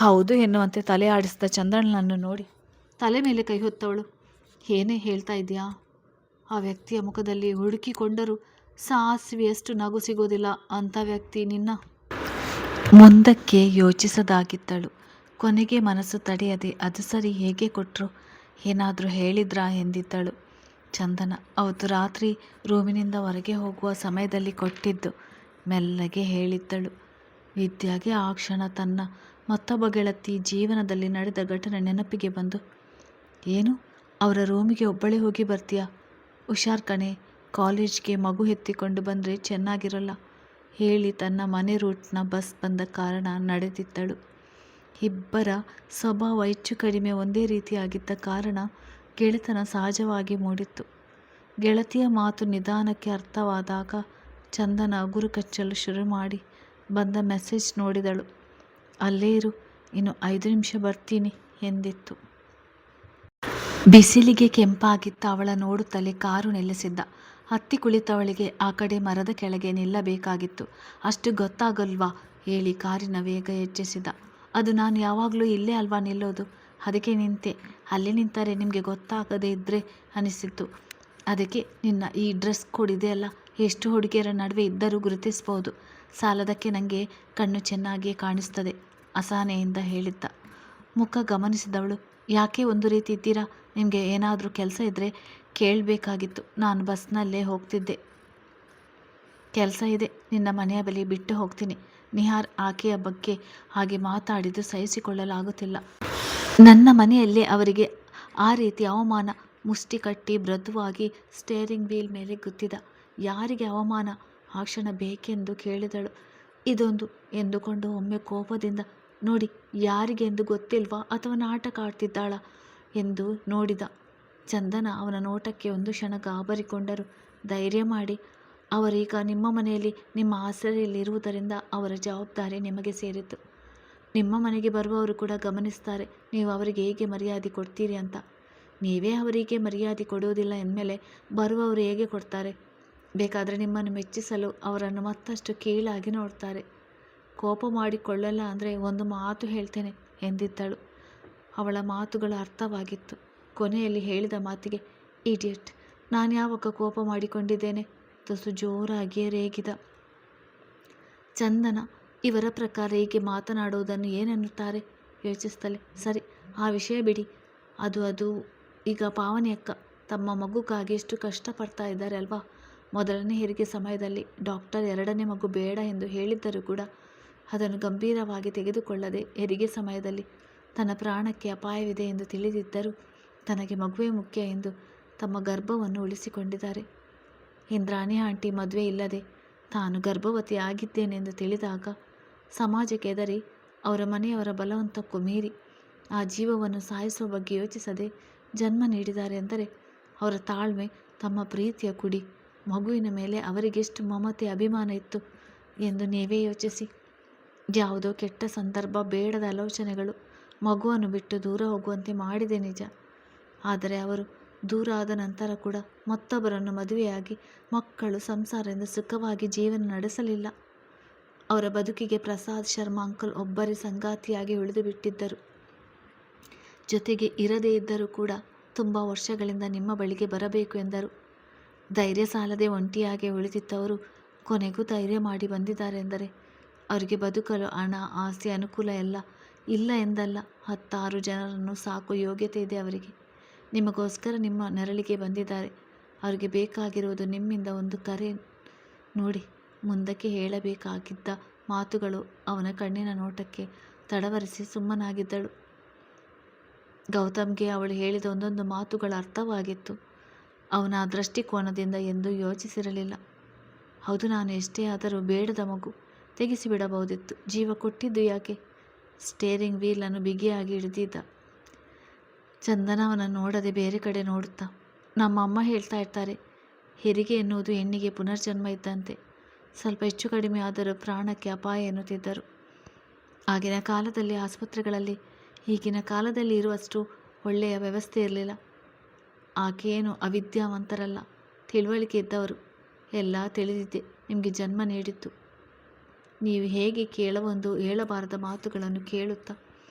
ಹೌದು ಎನ್ನುವಂತೆ ತಲೆ ಆಡಿಸಿದ ಚಂದ್ರನನ್ನು ನೋಡಿ ತಲೆ ಮೇಲೆ ಕೈ ಹೊತ್ತವಳು. ಏನೇ ಹೇಳ್ತಾ ಇದೆಯಾ? ಆ ವ್ಯಕ್ತಿಯ ಮುಖದಲ್ಲಿ ಹುಡುಕಿಕೊಂಡರೂ ಸಾಸಿವೆಯಷ್ಟು ನಗು ಸಿಗೋದಿಲ್ಲ ಅಂಥ ವ್ಯಕ್ತಿ ನಿನ್ನ. ಮುಂದಕ್ಕೆ ಯೋಚಿಸದಾಗಿದ್ದಳು. ಕೊನೆಗೆ ಮನಸ್ಸು ತಡೆಯದೆ, ಅದು ಸರಿ, ಹೇಗೆ ಕೊಟ್ಟರು, ಏನಾದರೂ ಹೇಳಿದ್ರಾ ಎಂದಿದ್ದಳು. ಚಂದನ, ಅವತ್ತು ರಾತ್ರಿ ರೂಮಿನಿಂದ ಹೊರಗೆ ಹೋಗುವ ಸಮಯದಲ್ಲಿ ಕೊಟ್ಟಿದ್ದು ಮೆಲ್ಲಗೆ ಹೇಳಿದ್ದಳು. ವಿದ್ಯಾಗೆ ಆ ಕ್ಷಣ ತನ್ನ ಮತ್ತೊಬ್ಬ ಗೆಳತಿ ಜೀವನದಲ್ಲಿ ನಡೆದ ಘಟನೆ ನೆನಪಿಗೆ ಬಂದು, ಏನು, ಅವರ ರೂಮಿಗೆ ಒಬ್ಬಳೇ ಹೋಗಿ ಬರ್ತೀಯಾ? ಹುಷಾರ್ ಕಣೆ, ಕಾಲೇಜ್ಗೆ ಮಗು ಎತ್ತಿಕೊಂಡು ಬಂದರೆ ಚೆನ್ನಾಗಿರಲ್ಲ ಹೇಳಿ ತನ್ನ ಮನೆ ರೂಟ್ನ ಬಸ್ ಬಂದ ಕಾರಣ ನಡೆದಿದ್ದಳು. ಇಬ್ಬರ ಸ್ವಭಾವ ಹೆಚ್ಚು ಕಡಿಮೆ ಒಂದೇ ರೀತಿಯಾಗಿದ್ದ ಕಾರಣ ಗೆಳೆತನ ಸಹಜವಾಗಿ ಮೂಡಿತ್ತು. ಗೆಳತಿಯ ಮಾತು ನಿಧಾನಕ್ಕೆ ಅರ್ಥವಾದಾಗ ಚಂದನ ಉಗುರು ಕಚ್ಚಲು ಶುರು ಮಾಡಿ ಬಂದ ಮೆಸೇಜ್ ನೋಡಿದಳು. ಅಲ್ಲೇ ಇರು, ಇನ್ನು 5 ನಿಮಿಷ ಬರ್ತೀನಿ ಎಂದಿತ್ತು. ಬಿಸಿಲಿಗೆ ಕೆಂಪಾಗಿದ್ದ ಅವಳ ನೋಡುತ್ತಲೇ ಕಾರು ನಿಲ್ಲಿಸಿದ್ದ. ಹತ್ತಿ ಕುಳಿತವಳಿಗೆ ಆ ಕಡೆ ಮರದ ಕೆಳಗೆ ನಿಲ್ಲಬೇಕಾಗಿತ್ತು. ಅಷ್ಟು ಗೊತ್ತಾಗಲ್ವಾ ಹೇಳಿ ಕಾರಿನ ವೇಗ ಹೆಚ್ಚಿಸಿದ. ಅದು ನಾನು ಯಾವಾಗಲೂ ಇಲ್ಲೇ ಅಲ್ವಾ ನಿಲ್ಲೋದು, ಅದಕ್ಕೆ ನಿಂತೆ. ಅಲ್ಲಿ ನಿಂತರೆ ನಿಮಗೆ ಗೊತ್ತಾಗದೇ ಇದ್ದರೆ ಅನಿಸಿತ್ತು. ಅದಕ್ಕೆ ನಿನ್ನ ಈ ಡ್ರೆಸ್ ಕೋಡ್ ಇದೆಯಲ್ಲ, ಎಷ್ಟು ಹುಡುಗಿಯರ ನಡುವೆ ಇದ್ದರೂ ಗುರುತಿಸ್ಬೋದು. ಸಾಲದಕ್ಕೆ ನನಗೆ ಕಣ್ಣು ಚೆನ್ನಾಗಿಯೇ ಕಾಣಿಸ್ತದೆ ಅಸಹನೆಯಿಂದ ಹೇಳಿದ್ದ. ಮುಖ ಗಮನಿಸಿದವಳು, ಯಾಕೆ ಒಂದು ರೀತಿ ಇದ್ದೀರಾ? ನಿಮಗೆ ಏನಾದರೂ ಕೆಲಸ ಇದ್ದರೆ ಕೇಳಬೇಕಾಗಿತ್ತು. ನಾನು ಬಸ್ನಲ್ಲೇ ಹೋಗ್ತಿದ್ದೆ. ಕೆಲಸ ಇದೆ, ನಿನ್ನ ಮನೆಯ ಬಳಿ ಬಿಟ್ಟು ಹೋಗ್ತೀನಿ. ನಿಹಾರ್ ಆಕೆಯ ಬಗ್ಗೆ ಹಾಗೆ ಮಾತಾಡಿದ್ದು ಸಹಿಸಿಕೊಳ್ಳಲಾಗುತ್ತಿಲ್ಲ. ನನ್ನ ಮನೆಯಲ್ಲೇ ಅವರಿಗೆ ಆ ರೀತಿ ಅವಮಾನ ಮುಷ್ಟಿ ಕಟ್ಟಿ ಮೃದುವಾಗಿ ಸ್ಟೇರಿಂಗ್ ವೀಲ್ ಮೇಲೆ ಗುದ್ದಿದ. ಯಾರಿಗೆ ಅವಮಾನ? ಆ ಕ್ಷಣ ಬೇಕೆಂದು ಕೇಳಿದಳು. ಇದೊಂದು ಎಂದುಕೊಂಡು ಒಮ್ಮೆ ಕೋಪದಿಂದ, ನೋಡಿ, ಯಾರಿಗೆ ಎಂದು ಗೊತ್ತಿಲ್ವಾ ಅಥವಾ ನಾಟಕ ಆಡ್ತಿದ್ದಾಳ ಎಂದು ನೋಡಿದ. ಚಂದನ ಅವನ ನೋಟಕ್ಕೆ ಒಂದು ಕ್ಷಣ ಗಾಬರಿಗೊಂಡರು. ಧೈರ್ಯ ಮಾಡಿ, ಅವರೀಗ ನಿಮ್ಮ ಮನೆಯಲ್ಲಿ ನಿಮ್ಮ ಆಸರೆಯಲ್ಲಿರುವುದರಿಂದ ಅವರ ಜವಾಬ್ದಾರಿ ನಿಮಗೆ ಸೇರಿತು. ನಿಮ್ಮ ಮನೆಗೆ ಬರುವವರು ಕೂಡ ಗಮನಿಸ್ತಾರೆ ನೀವು ಅವರಿಗೆ ಹೇಗೆ ಮರ್ಯಾದೆ ಕೊಡ್ತೀರಿ ಅಂತ. ನೀವೇ ಅವರಿಗೆ ಮರ್ಯಾದೆ ಕೊಡುವುದಿಲ್ಲ ಎಂದಮೇಲೆ ಬರುವವರು ಹೇಗೆ ಕೊಡ್ತಾರೆ? ಬೇಕಾದರೆ ನಿಮ್ಮನ್ನು ಮೆಚ್ಚಿಸಲು ಅವರನ್ನು ಮತ್ತಷ್ಟು ಕೀಳಾಗಿ ನೋಡ್ತಾರೆ. ಕೋಪ ಮಾಡಿಕೊಳ್ಳಲ್ಲ ಅಂದರೆ ಒಂದು ಮಾತು ಹೇಳ್ತೇನೆ ಎಂದಿದ್ದಳು. ಅವಳ ಮಾತುಗಳ ಅರ್ಥವಾಗಿತ್ತು. ಕೊನೆಯಲ್ಲಿ ಹೇಳಿದ ಮಾತಿಗೆ, ಇಡಿಯಟ್, ನಾನು ಯಾವಾಗ ಕೋಪ ಮಾಡಿಕೊಂಡಿದ್ದೇನೆ? ತುಸು ಜೋರಾಗಿಯೇ ರೇಗಿದ. ಚಂದನ ಇವರ ಪ್ರಕಾರ ಹೀಗೆ ಮಾತನಾಡುವುದನ್ನು ಏನೆನ್ನುತ್ತಾರೆ ಯೋಚಿಸ್ತಲೇ, ಸರಿ, ಆ ವಿಷಯ ಬಿಡಿ. ಅದು ಈಗ ಪಾವನಿ ಅಕ್ಕ ತಮ್ಮ ಮಗುಗಾಗಿ ಎಷ್ಟು ಕಷ್ಟಪಡ್ತಾ ಇದ್ದಾರೆ ಅಲ್ವಾ? ಮೊದಲನೇ ಹೆರಿಗೆ ಸಮಯದಲ್ಲಿ ಡಾಕ್ಟರ್ ಎರಡನೇ ಮಗು ಬೇಡ ಎಂದು ಹೇಳಿದ್ದರೂ ಕೂಡ ಅದನ್ನು ಗಂಭೀರವಾಗಿ ತೆಗೆದುಕೊಳ್ಳದೆ ಹೆರಿಗೆ ಸಮಯದಲ್ಲಿ ತನ್ನ ಪ್ರಾಣಕ್ಕೆ ಅಪಾಯವಿದೆ ಎಂದು ತಿಳಿದಿದ್ದರೂ ತನಗೆ ಮಗುವೇ ಮುಖ್ಯ ಎಂದು ತಮ್ಮ ಗರ್ಭವನ್ನು ಉಳಿಸಿಕೊಂಡಿದ್ದಾರೆ. ಇಂದ್ರಾಣಿ ಆಂಟಿ ಮದುವೆ ಇಲ್ಲದೆ ತಾನು ಗರ್ಭವತಿ ಆಗಿದ್ದೇನೆಂದು ತಿಳಿದಾಗ ಸಮಾಜಕ್ಕೆ ಹೆದರಿ ಅವರ ಮನೆಯವರ ಬಲವಂತಕ್ಕೂ ಮೀರಿ ಆ ಜೀವವನ್ನು ಸಾಯಿಸುವ ಬಗ್ಗೆ ಯೋಚಿಸದೆ ಜನ್ಮ ನೀಡಿದ್ದಾರೆ ಅಂದರೆ ಅವರ ತಾಳ್ಮೆ, ತಮ್ಮ ಪ್ರೀತಿಯ ಕುಡಿ, ಮಗುವಿನ ಮೇಲೆ ಅವರಿಗೆಷ್ಟು ಮಮತೆ ಅಭಿಮಾನ ಇತ್ತು ಎಂದು ನೀವೇ ಯೋಚಿಸಿ. ಯಾವುದೋ ಕೆಟ್ಟ ಸಂದರ್ಭ, ಬೇಡದ ಆಲೋಚನೆಗಳು ಮಗುವನ್ನು ಬಿಟ್ಟು ದೂರ ಹೋಗುವಂತೆ ಮಾಡಿದೆ ನಿಜ. ಆದರೆ ಅವರು ದೂರ ಆದ ನಂತರ ಕೂಡ ಮತ್ತೊಬ್ಬರನ್ನು ಮದುವೆಯಾಗಿ ಮಕ್ಕಳು, ಸಂಸಾರದಿಂದ ಸುಖವಾಗಿ ಜೀವನ ನಡೆಸಲಿಲ್ಲ. ಅವರ ಬದುಕಿಗೆ ಪ್ರಸಾದ್ ಶರ್ಮಾ ಅಂಕಲ್ ಒಬ್ಬರೇ ಸಂಗಾತಿಯಾಗಿ ಉಳಿದು ಬಿಟ್ಟಿದ್ದರು. ಜೊತೆಗೆ ಇರದೇ ಇದ್ದರೂ ಕೂಡ ತುಂಬ ವರ್ಷಗಳಿಂದ ನಿಮ್ಮ ಬಳಿಗೆ ಬರಬೇಕು ಎಂದರು. ಧೈರ್ಯ ಸಾಲದೆ ಒಂಟಿಯಾಗಿ ಉಳಿದಿದ್ದವರು ಕೊನೆಗೂ ಧೈರ್ಯ ಮಾಡಿ ಬಂದಿದ್ದಾರೆ ಎಂದರೆ ಅವರಿಗೆ ಬದುಕಲು ಹಣ, ಆಸ್ತಿ, ಅನುಕೂಲ ಎಲ್ಲ ಇಲ್ಲ ಎಂದಲ್ಲ, 10 ಜನರನ್ನು ಸಾಕುವ ಯೋಗ್ಯತೆ ಇದೆ ಅವರಿಗೆ. ನಿಮಗೋಸ್ಕರ ನಿಮ್ಮ ನೆರಳಿಗೆ ಬಂದಿದ್ದಾರೆ. ಅವರಿಗೆ ಬೇಕಾಗಿರುವುದು ನಿಮ್ಮಿಂದ ಒಂದು ಕರೆ. ನೋಡಿ, ಮುಂದಕ್ಕೆ ಹೇಳಬೇಕಾಗಿದ್ದ ಮಾತುಗಳು ಅವನ ಕಣ್ಣಿನ ನೋಟಕ್ಕೆ ತಡವರಿಸಿ ಸುಮ್ಮನಾಗಿದ್ದಳು. ಗೌತಮ್ಗೆ ಅವಳು ಹೇಳಿದ ಒಂದೊಂದು ಮಾತುಗಳ ಅರ್ಥವಾಗಿತ್ತು. ಅವನ ಆ ದೃಷ್ಟಿಕೋನದಿಂದ ಎಂದೂ ಯೋಚಿಸಿರಲಿಲ್ಲ. ಹೌದು, ನಾನು ಎಷ್ಟೇ ಆದರೂ ಬೇಡದ ಮಗು ತೆಗೆಸಿಬಿಡಬಹುದಿತ್ತು. ಜೀವ ಕೊಟ್ಟಿದ್ದು ಯಾಕೆ? ಸ್ಟೇರಿಂಗ್ ವೀಲನ್ನು ಬಿಗಿಯಾಗಿ ಹಿಡಿದಿದ್ದ. ಚಂದನ ಅವನನ್ನು ನೋಡದೆ ಬೇರೆ ಕಡೆ ನೋಡುತ್ತಾ, ನಮ್ಮ ಅಮ್ಮ ಹೇಳ್ತಾ ಇರ್ತಾರೆ, ಹೆರಿಗೆ ಎನ್ನುವುದು ಹೆಣ್ಣಿಗೆ ಪುನರ್ಜನ್ಮ ಇದ್ದಂತೆ. ಸ್ವಲ್ಪ ಹೆಚ್ಚು ಕಡಿಮೆ ಆದರೂ ಪ್ರಾಣಕ್ಕೆ ಅಪಾಯ ಎನ್ನುತ್ತಿದ್ದರು. ಆಗಿನ ಕಾಲದಲ್ಲಿ ಆಸ್ಪತ್ರೆಗಳಲ್ಲಿ ಈಗಿನ ಕಾಲದಲ್ಲಿ ಇರುವಷ್ಟು ಒಳ್ಳೆಯ ವ್ಯವಸ್ಥೆ ಇರಲಿಲ್ಲ. ಆಕೆಯೇನು ಅವಿದ್ಯಾವಂತರಲ್ಲ, ತಿಳುವಳಿಕೆ ಇದ್ದವರು. ಎಲ್ಲ ತಿಳಿದಿದ್ದೆ ನಿಮಗೆ ಜನ್ಮ ನೀಡಿತ್ತು. ನೀವು ಹೇಗೆ ಕೇಳವೊಂದು ಹೇಳಬಾರದ ಮಾತುಗಳನ್ನು ಕೇಳುತ್ತಾ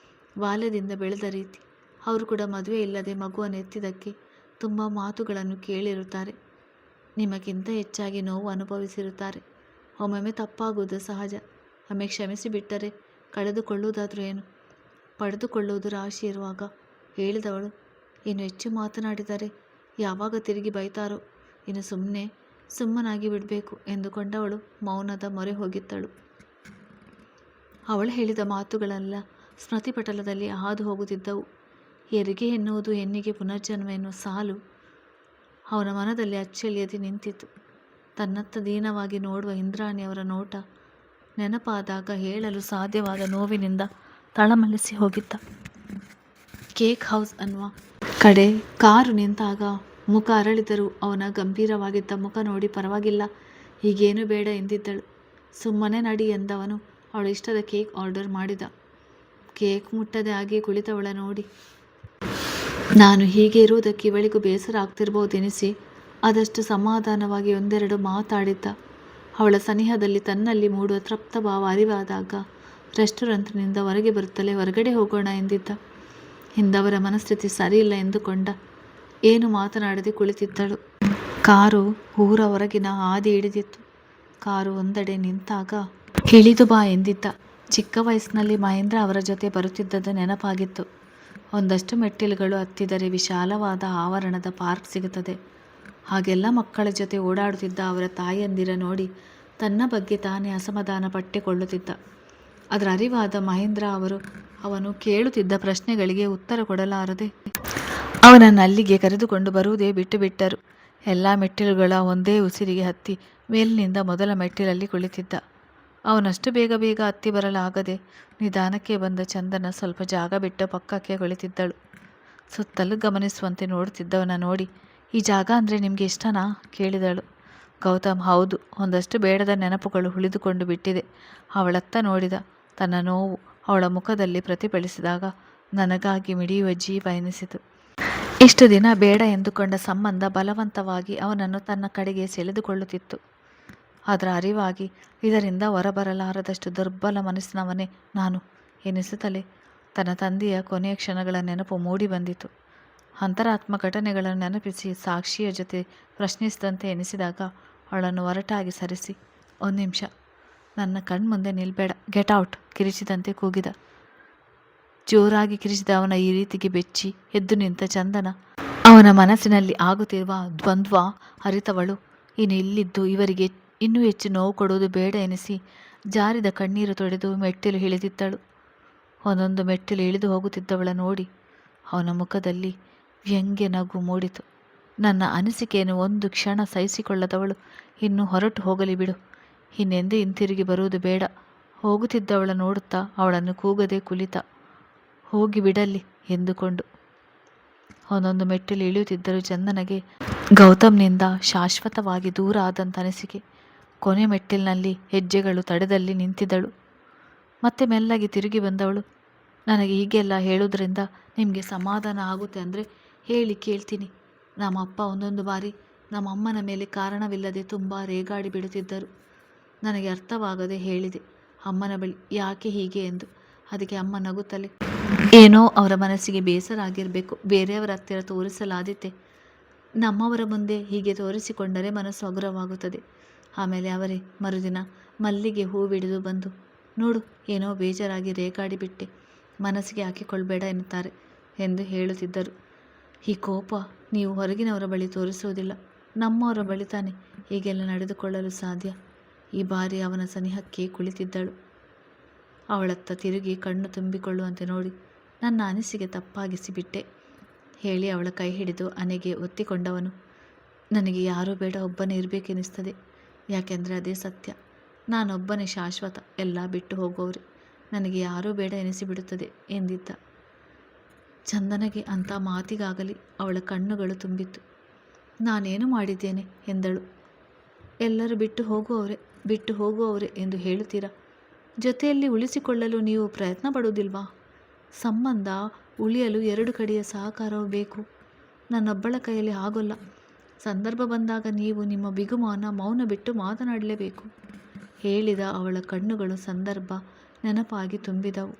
ಬಾಲ್ಯದಿಂದ ಬೆಳೆದ ರೀತಿ. ಅವರು ಕೂಡ ಮದುವೆ ಇಲ್ಲದೆ ಮಗುವನ್ನು ಎತ್ತಿದ್ದಕ್ಕೆ ತುಂಬ ಮಾತುಗಳನ್ನು ಕೇಳಿರುತ್ತಾರೆ. ನಿಮಗಿಂತ ಹೆಚ್ಚಾಗಿ ನೋವು ಅನುಭವಿಸಿರುತ್ತಾರೆ. ಒಮ್ಮೊಮ್ಮೆ ತಪ್ಪಾಗುವುದು ಸಹಜ. ಒಮ್ಮೆ ಕ್ಷಮಿಸಿಬಿಟ್ಟರೆ ಕಳೆದುಕೊಳ್ಳುವುದಾದರೂ ಏನು? ಪಡೆದುಕೊಳ್ಳುವುದು ರಾಶಿ ಇರುವಾಗ ಹೇಳಿದವಳು ಇನ್ನು ಹೆಚ್ಚು ಮಾತನಾಡಿದರೆ ಯಾವಾಗ ತಿರುಗಿ ಬೈತಾರೋ, ಇನ್ನು ಸುಮ್ಮನಾಗಿ ಬಿಡಬೇಕು ಎಂದುಕೊಂಡವಳು ಮೌನದ ಮೊರೆ ಹೋಗಿದ್ದಳು. ಅವಳು ಹೇಳಿದ ಮಾತುಗಳೆಲ್ಲ ಸ್ಮೃತಿಪಟಲದಲ್ಲಿ ಹಾದು ಹೋಗುತ್ತಿದ್ದವು. ಹೆರಿಗೆ ಎನ್ನುವುದು ಹೆಣ್ಣಿಗೆ ಪುನರ್ಜನ್ಮ ಎನ್ನುವ ಸಾಲು ಅವನ ಮನದಲ್ಲಿ ಅಚ್ಚಳಿಯದೆ ನಿಂತಿತು. ತನ್ನತ್ತ ದೀನವಾಗಿ ನೋಡುವ ಇಂದ್ರಾಣಿಯವರ ನೋಟ ನೆನಪಾದಾಗ ಹೇಳಲು ಸಾಧ್ಯವಾದ ನೋವಿನಿಂದ ತಳಮಳಿಸಿ ಹೋಗಿದ್ದ. ಕೇಕ್ ಹೌಸ್ ಅನ್ನುವ ಕಡೆ ಕಾರು ನಿಂತಾಗ ಮುಖ ಅರಳಿದರೂ ಅವನ ಗಂಭೀರವಾಗಿದ್ದ ಮುಖ ನೋಡಿ ಪರವಾಗಿಲ್ಲ, ಹೀಗೇನೂ ಬೇಡ ಎಂದಿದ್ದಳು. ಸುಮ್ಮನೆ ನಡಿ ಎಂದವನು ಅವಳ ಇಷ್ಟದ ಕೇಕ್ ಆರ್ಡರ್ ಮಾಡಿದ. ಕೇಕ್ ಮುಟ್ಟದೆ ಹಾಗೆ ಕುಳಿತವಳ ನೋಡಿ ನಾನು ಹೀಗೆ ಇರುವುದಕ್ಕೆ ಇವಳಿಗೂ ಬೇಸರ ಆಗ್ತಿರ್ಬೋದೆನಿಸಿ ಆದಷ್ಟು ಸಮಾಧಾನವಾಗಿ ಒಂದೆರಡು ಮಾತಾಡಿದ್ದ. ಅವಳ ಸನಿಹದಲ್ಲಿ ತನ್ನಲ್ಲಿ ಮೂಡುವ ತೃಪ್ತ ಭಾವ ಅರಿವಾದಾಗ ರೆಸ್ಟೋರೆಂಟ್ನಿಂದ ಹೊರಗೆ ಬರುತ್ತಲೇ ಹೊರಗಡೆ ಹೋಗೋಣ ಎಂದಿದ್ದ. ಹಿಂದವರ ಮನಸ್ಥಿತಿ ಸರಿಯಿಲ್ಲ ಎಂದುಕೊಂಡ. ಏನು ಮಾತನಾಡದೆ ಕುಳಿತಿದ್ದಳು. ಕಾರು ಊರ ಹೊರಗಿನ ಹಾದಿ ಹಿಡಿದಿತ್ತು. ಕಾರು ಒಂದೆಡೆ ನಿಂತಾಗ ಇಳಿದು ಬಾ ಎಂದಿದ್ದ. ಚಿಕ್ಕ ವಯಸ್ಸಿನಲ್ಲಿ ಮಹೇಂದ್ರ ಅವರ ಜೊತೆ ಬರುತ್ತಿದ್ದದ್ದು ನೆನಪಾಗಿತ್ತು. ಒಂದಷ್ಟು ಮೆಟ್ಟಿಲುಗಳು ಹತ್ತಿದರೆ ವಿಶಾಲವಾದ ಆವರಣದ ಪಾರ್ಕ್ ಸಿಗುತ್ತದೆ. ಹಾಗೆಲ್ಲ ಮಕ್ಕಳ ಜೊತೆ ಓಡಾಡುತ್ತಿದ್ದ ಅವರ ತಾಯಿಯಂದಿರ ನೋಡಿ ತನ್ನ ಬಗ್ಗೆ ತಾನೇ ಅಸಮಾಧಾನ ಪಟ್ಟುಕೊಳ್ಳುತ್ತಿದ್ದ. ಅದರ ಅರಿವಾದ ಮಹೇಂದ್ರ ಅವನು ಕೇಳುತ್ತಿದ್ದ ಪ್ರಶ್ನೆಗಳಿಗೆ ಉತ್ತರ ಕೊಡಲಾರದೆ ಅವನನ್ನು ಅಲ್ಲಿಗೆ ಕರೆದುಕೊಂಡು ಬರುವುದೇ ಬಿಟ್ಟು ಬಿಟ್ಟರು. ಎಲ್ಲ ಮೆಟ್ಟಿಲುಗಳ ಒಂದೇ ಉಸಿರಿಗೆ ಹತ್ತಿ ಮೇಲಿನಿಂದ ಮೊದಲ ಮೆಟ್ಟಿಲಲ್ಲಿ ಕುಳಿತಿದ್ದ. ಅವನಷ್ಟು ಬೇಗ ಬೇಗ ಹತ್ತಿ ಬರಲಾಗದೆ ನಿಧಾನಕ್ಕೆ ಬಂದ ಚಂದನ ಸ್ವಲ್ಪ ಜಾಗ ಬಿಟ್ಟು ಪಕ್ಕಕ್ಕೆ ಕುಳಿತಿದ್ದಳು. ಸುತ್ತಲೂ ಗಮನಿಸುವಂತೆ ನೋಡುತ್ತಿದ್ದವನ ನೋಡಿ, ಈ ಜಾಗ ಅಂದರೆ ನಿಮಗೆ ಇಷ್ಟನಾ ಕೇಳಿದಳು. ಗೌತಮ್, ಹೌದು, ಒಂದಷ್ಟು ಬೇಡದ ನೆನಪುಗಳು ಉಳಿದುಕೊಂಡು ಬಿಟ್ಟಿದೆ. ಅವಳತ್ತ ನೋಡಿದ. ತನ್ನ ನೋವು ಅವಳ ಮುಖದಲ್ಲಿ ಪ್ರತಿಫಲಿಸಿದಾಗ ನನಗಾಗಿ ಮಿಡಿಯುವ ಜೀವ ಎನಿಸಿತು. ಇಷ್ಟು ದಿನ ಬೇಡ ಎಂದುಕೊಂಡ ಸಂಬಂಧ ಬಲವಂತವಾಗಿ ಅವನನ್ನು ತನ್ನ ಕಡೆಗೆ ಸೆಳೆದುಕೊಳ್ಳುತ್ತಿತ್ತು. ಅದರ ಅರಿವಾಗಿ ಇದರಿಂದ ಹೊರಬರಲಾರದಷ್ಟು ದುರ್ಬಲ ಮನಸ್ಸಿನವನೇ ನಾನು ಎನಿಸುತ್ತಲೇ ತನ್ನ ತಂದೆಯ ಕೊನೆಯ ಕ್ಷಣಗಳ ನೆನಪು ಮೂಡಿ ಬಂದಿತು. ಅಂತರಾತ್ಮ ಘಟನೆಗಳನ್ನು ನೆನಪಿಸಿ ಸಾಕ್ಷಿಯ ಜೊತೆ ಪ್ರಶ್ನಿಸಿದಂತೆ ಎನಿಸಿದಾಗ ಅವಳನ್ನು ಒರಟಾಗಿ ಸರಿಸಿ, ಒಂದು ನಿಮಿಷ, ನನ್ನ ಕಣ್ಮುಂದೆ ನಿಲ್ಬೇಡ, ಗೆಟ್ ಔಟ್ ಕಿರಿಚಿದಂತೆ ಕೂಗಿದ. ಜೋರಾಗಿ ಕಿರಿಚಿದ ಅವನ ಈ ರೀತಿಗೆ ಬೆಚ್ಚಿ ಎದ್ದು ನಿಂತ ಚಂದನ ಅವನ ಮನಸ್ಸಿನಲ್ಲಿ ಆಗುತ್ತಿರುವ ದ್ವಂದ್ವ ಅರಿತವಳು. ಇನ್ನು ಇಲ್ಲಿದ್ದು ಇವರಿಗೆ ಇನ್ನೂ ಹೆಚ್ಚು ನೋವು ಕೊಡುವುದು ಬೇಡ ಎನಿಸಿ ಜಾರಿದ ಕಣ್ಣೀರು ತೊಡೆದು ಮೆಟ್ಟಿಲು ಇಳಿದಿದ್ದಳು. ಒಂದೊಂದು ಮೆಟ್ಟಿಲು ಇಳಿದು ಹೋಗುತ್ತಿದ್ದವಳ ನೋಡಿ ಅವನ ಮುಖದಲ್ಲಿ ವ್ಯಂಗ್ಯ ನಗು ಮೂಡಿತು. ನನ್ನ ಅನಿಸಿಕೆಯನ್ನು ಒಂದು ಕ್ಷಣ ಸಹಿಸಿಕೊಳ್ಳದವಳು ಇನ್ನು ಹೊರಟು ಹೋಗಲಿ ಬಿಡು, ಇನ್ನೆಂದು ಹಿಂತಿರುಗಿ ಬರುವುದು ಬೇಡ. ಹೋಗುತ್ತಿದ್ದವಳ ನೋಡುತ್ತಾ ಅವಳನ್ನು ಕೂಗದೆ ಕುಳಿತ. ಹೋಗಿ ಬಿಡಲಿ ಎಂದುಕೊಂಡು ಒಂದೊಂದು ಮೆಟ್ಟಿಲು ಇಳಿಯುತ್ತಿದ್ದರೂ ಚಂದನಗೆ ಗೌತಮ್ನಿಂದ ಶಾಶ್ವತವಾಗಿ ದೂರ ಆದಂಥ ಅನಿಸಿಕೆ. ಕೊನೆ ಮೆಟ್ಟಿಲಿನಲ್ಲಿ ಹೆಜ್ಜೆಗಳು ತಡೆದಲ್ಲಿ ನಿಂತಿದ್ದಳು. ಮತ್ತೆ ಮೆಲ್ಲಗೆ ತಿರುಗಿ ಬಂದವಳು. ನನಗೆ ಹೀಗೆಲ್ಲ ಹೇಳೋದ್ರಿಂದ ನಿಮಗೆ ಸಮಾಧಾನ ಆಗುತ್ತೆ ಅಂದರೆ ಹೇಳಿ ಕೇಳ್ತೀನಿ. ನಮ್ಮ ಅಪ್ಪ ಒಂದೊಂದು ಬಾರಿ ನಮ್ಮ ಅಮ್ಮನ ಮೇಲೆ ಕಾರಣವಿಲ್ಲದೆ ತುಂಬ ರೇಗಾಡಿ ಬಿಡುತ್ತಿದ್ದರು. ನನಗೆ ಅರ್ಥವಾಗದೆ ಹೇಳಿದೆ ಅಮ್ಮನ ಬಳಿ, ಯಾಕೆ ಹೀಗೆ ಎಂದು. ಅದಕ್ಕೆ ಅಮ್ಮ ನಗುತ್ತಲೇ, ಏನೋ ಅವರ ಮನಸ್ಸಿಗೆ ಬೇಸರ ಆಗಿರಬೇಕು, ಬೇರೆಯವರ ಹತ್ತಿರ ತೋರಿಸಲಾದೀತೆ. ನಮ್ಮವರ ಮುಂದೆ ಹೀಗೆ ತೋರಿಸಿಕೊಂಡರೆ ಮನಸ್ಸು ಹಗುರವಾಗುತ್ತದೆ. ಆಮೇಲೆ ಅವರೇ ಮರುದಿನ ಮಲ್ಲಿಗೆ ಹೂವಿಡಿದು ಬಂದು, ನೋಡು ಏನೋ ಬೇಜಾರಾಗಿ ರೇಗಾಡಿಬಿಟ್ಟೆ, ಮನಸ್ಸಿಗೆ ಹಾಕಿಕೊಳ್ಬೇಡ ಎನ್ನುತ್ತಾರೆ ಎಂದು ಹೇಳುತ್ತಿದ್ದರು. ಈ ಕೋಪ ನೀವು ಹೊರಗಿನವರ ಬಳಿ ತೋರಿಸುವುದಿಲ್ಲ, ನಮ್ಮವರ ಬಳಿ ತಾನೆ ಹೀಗೆಲ್ಲ ನಡೆದುಕೊಳ್ಳಲು ಸಾಧ್ಯ. ಈ ಬಾರಿ ಅವನ ಸನಿಹಕ್ಕೆ ಕುಳಿತಿದ್ದಳು. ಅವಳತ್ತ ತಿರುಗಿ ಕಣ್ಣು ತುಂಬಿಕೊಳ್ಳುವಂತೆ ನೋಡಿ, ನನ್ನ ಅನಿಸಿಕೆ ತಪ್ಪಾಗಿಸಿಬಿಟ್ಟೆ ಹೇಳಿ ಅವಳ ಕೈ ಹಿಡಿದು ಹಣೆಗೆ ಒತ್ತಿಕೊಂಡವನು, ನನಗೆ ಯಾರೂ ಬೇಡ, ಒಬ್ಬನೇ ಇರಬೇಕೆನಿಸ್ತದೆ. ಯಾಕೆಂದರೆ ಅದೇ ಸತ್ಯ, ನಾನೊಬ್ಬನೇ ಶಾಶ್ವತ, ಎಲ್ಲ ಬಿಟ್ಟು ಹೋಗೋವ್ರೆ, ನನಗೆ ಯಾರೂ ಬೇಡ ಎನಿಸಿಬಿಡುತ್ತದೆ ಎಂದಿದ್ದ. ಚಂದನಗೆ ಅಂಥ ಮಾತಿಗಾಗಲಿ ಅವಳ ಕಣ್ಣುಗಳು ತುಂಬಿತ್ತು. ನಾನೇನು ಮಾಡಿದ್ದೇನೆ ಎಂದಳು. ಎಲ್ಲರೂ ಬಿಟ್ಟು ಹೋಗುವವರೆ ಎಂದು ಹೇಳುತ್ತೀರಾ? ಜೊತೆಯಲ್ಲಿ ಉಳಿಸಿಕೊಳ್ಳಲು ನೀವು ಪ್ರಯತ್ನ ಪಡುವುದಿಲ್ವಾ? ಸಂಬಂಧ ಉಳಿಯಲು ಎರಡು ಕಡೆಯ ಸಹಕಾರವೂ ಬೇಕು. ನನ್ನೊಬ್ಬಳ ಕೈಯಲ್ಲಿ ಆಗೋಲ್ಲ. ಸಂದರ್ಭ ಬಂದಾಗ ನೀವು ನಿಮ್ಮ ಬಿಗುಮಾನ ಮೌನ ಬಿಟ್ಟು ಮಾತನಾಡಲೇಬೇಕು ಹೇಳಿದ ಅವಳ ಕಣ್ಣುಗಳು ಸಂದರ್ಭ ನೆನಪಾಗಿ ತುಂಬಿದವು.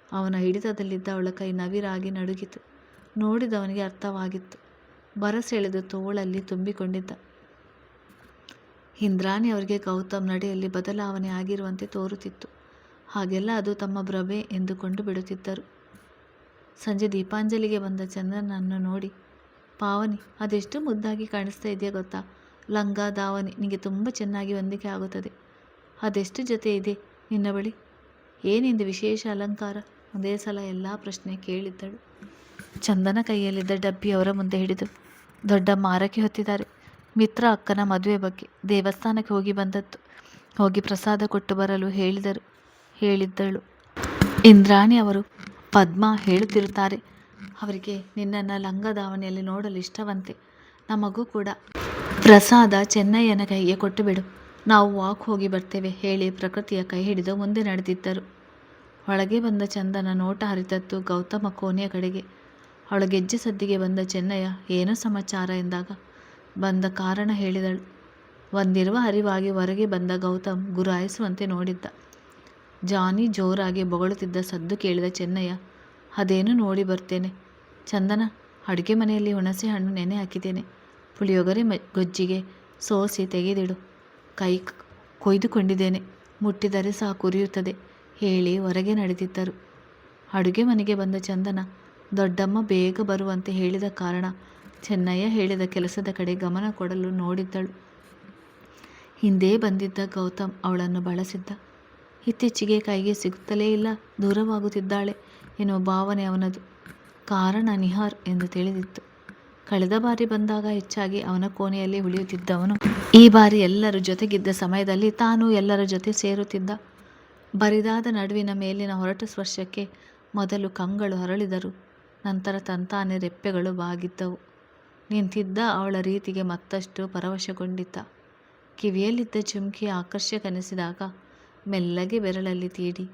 ಅವನ ಹಿಡಿತದಲ್ಲಿದ್ದ ಅವಳ ಕೈ ನವಿರಾಗಿ ನಡುಗಿತು. ನೋಡಿದವನಿಗೆ ಅರ್ಥವಾಗಿತ್ತು. ಬರಸೆಳೆದು ತೋಳಲ್ಲಿ ತುಂಬಿಕೊಂಡಿದ್ದ. ಇಂದ್ರಾಣಿ ಅವರಿಗೆ ಗೌತಮ್ ನಡೆಯಲ್ಲಿ ಬದಲಾವಣೆ ಆಗಿರುವಂತೆ ತೋರುತ್ತಿತ್ತು. ಹಾಗೆಲ್ಲ ಅದು ತಮ್ಮ ಭ್ರಮೆ ಎಂದುಕೊಂಡು ಬಿಡುತ್ತಿದ್ದರು. ಸಂಜೆ ದೀಪಾಂಜಲಿಗೆ ಬಂದ ಚಂದನನ್ನು ನೋಡಿ, ಪಾವನಿ, ಅದೆಷ್ಟು ಮುದ್ದಾಗಿ ಕಾಣಿಸ್ತಾ ಇದೆಯಾ ಗೊತ್ತಾ? ಲಂಗ ದಾವಣಿ ನಿನಗೆ ತುಂಬ ಚೆನ್ನಾಗಿ ಹೊಂದಿಕೆ ಆಗುತ್ತದೆ. ಅದೆಷ್ಟು ಜೊತೆ ಇದೆ ನಿನ್ನ ಬಳಿ? ಏನಿಂದು ವಿಶೇಷ ಅಲಂಕಾರ? ಒಂದೇ ಸಲ ಎಲ್ಲ ಪ್ರಶ್ನೆ ಕೇಳಿದ್ದಳು. ಚಂದನ ಕೈಯಲ್ಲಿದ್ದ ಡಬ್ಬಿ ಅವರ ಮುಂದೆ ಹಿಡಿದು, ದೊಡ್ಡಮ್ಮ ಆರಕ್ಕೆ ಹೊತ್ತಿದ್ದಾರೆ. ಮಿತ್ರ ಅಕ್ಕನ ಮದುವೆ ಬಗ್ಗೆ ದೇವಸ್ಥಾನಕ್ಕೆ ಹೋಗಿ ಬಂದದ್ದು. ಹೋಗಿ ಪ್ರಸಾದ ಕೊಟ್ಟು ಬರಲು ಹೇಳಿದ್ದಳು. ಇಂದ್ರಾಣಿ ಅವರು ಪದ್ಮ ಹೇಳುತ್ತಿರುತ್ತಾರೆ. ಅವರಿಗೆ ನಿನ್ನನ್ನು ಲಂಗದಾವಣಿಯಲ್ಲಿ ನೋಡಲು ಇಷ್ಟವಂತೆ. ನಮಗೂ ಕೂಡ ಪ್ರಸಾದ ಚೆನ್ನಯ್ಯನ ಕೈಗೆ ಕೊಟ್ಟು ಬಿಡು, ನಾವು ವಾಕ್ ಹೋಗಿ ಬರ್ತೇವೆ ಹೇಳಿ ಪ್ರಕೃತಿಯ ಕೈ ಹಿಡಿದು ಮುಂದೆ ನಡೆದಿದ್ದರು. ಒಳಗೆ ಬಂದ ಚಂದನ ನೋಟ ಹರಿದದ್ದು ಗೌತಮ ಕೋಣೆಯ ಕಡೆಗೆ. ಅವಳ ಗೆಜ್ಜೆ ಸದ್ದಿಗೆ ಬಂದ ಚೆನ್ನಯ್ಯ ಏನೋ ಸಮಾಚಾರ ಎಂದಾಗ ಬಂದ ಕಾರಣ ಹೇಳಿದಳು. ಒಂದಿರುವ ಅರಿವಾಗಿ ಹೊರಗೆ ಬಂದ ಗೌತಮ್ ಗುರಾಯಿಸುವಂತೆ ನೋಡಿದ್ದ. ಜಾನಿ ಜೋರಾಗಿ ಬೊಗಳುತ್ತಿದ್ದ ಸದ್ದು ಕೇಳಿದ ಚೆನ್ನಯ್ಯ, ಅದೇನು ನೋಡಿ ಬರ್ತೇನೆ. ಚಂದನ, ಅಡುಗೆ ಮನೆಯಲ್ಲಿ ಹುಣಸೆ ಹಣ್ಣು ನೆನೆ ಹಾಕಿದ್ದೇನೆ, ಪುಳಿಯೋಗರೆ ಗೊಜ್ಜಿಗೆ ಸೋಸಿ ತೆಗೆದಿಡು, ಕೊಯ್ದುಕೊಂಡಿದ್ದೇನೆ, ಮುಟ್ಟಿದರೆ ಸಾಕು ಉರಿಯುತ್ತದೆ ಹೇಳಿ ಹೊರಗೆ ನಡೆದಿದ್ದರು. ಅಡುಗೆ ಮನೆಗೆ ಬಂದ ಚಂದನ ದೊಡ್ಡಮ್ಮ ಬೇಗ ಬರುವಂತೆ ಹೇಳಿದ ಕಾರಣ ಚೆನ್ನಯ್ಯ ಹೇಳಿದ ಕೆಲಸದ ಕಡೆ ಗಮನ ಕೊಡಲು ನೋಡಿದ್ದಳು. ಹಿಂದೆ ಬಂದಿದ್ದ ಗೌತಮ್ ಅವಳನ್ನು ಬಳಸಿದ್ದ. ಇತ್ತೀಚೆಗೆ ಕೈಗೆ ಸಿಗುತ್ತಲೇ ಇಲ್ಲ, ದೂರವಾಗುತ್ತಿದ್ದಾಳೆ ಎನ್ನುವ ಭಾವನೆ ಅವನದು. ಕಾರಣ ನಿಹಾರ್ ಎಂದು ತಿಳಿದಿತ್ತು. ಕಳೆದ ಬಾರಿ ಬಂದಾಗ ಹೆಚ್ಚಾಗಿ ಅವನ ಕೋಣೆಯಲ್ಲಿ ಉಳಿಯುತ್ತಿದ್ದವನು ಈ ಬಾರಿ ಎಲ್ಲರ ಜೊತೆಗಿದ್ದ ಸಮಯದಲ್ಲಿ ತಾನು ಎಲ್ಲರ ಜೊತೆ ಸೇರುತ್ತಿದ್ದ. ಬರಿದಾದ ನಡುವಿನ ಮೇಲಿನ ಹೊರಟ ಸ್ಪರ್ಶಕ್ಕೆ ಮೊದಲು ಕಂಗಳು ಹರಳಿದರು. ನಂತರ ತಂತಾನೆ ರೆಪ್ಪೆಗಳು ಬಾಗಿದ್ದವು. ನಿಂತಿದ್ದ ಅವಳ ರೀತಿಗೆ ಮತ್ತಷ್ಟು ಪರವಶಗೊಂಡಿದ್ದ. ಕಿವಿಯಲ್ಲಿದ್ದ ಚುಮ್ಕಿ ಆಕರ್ಷಕನೆನಿಸಿದಾಗ ಮೆಲ್ಲಗೆ ಬೆರಳಲ್ಲಿ ತೀಡಿ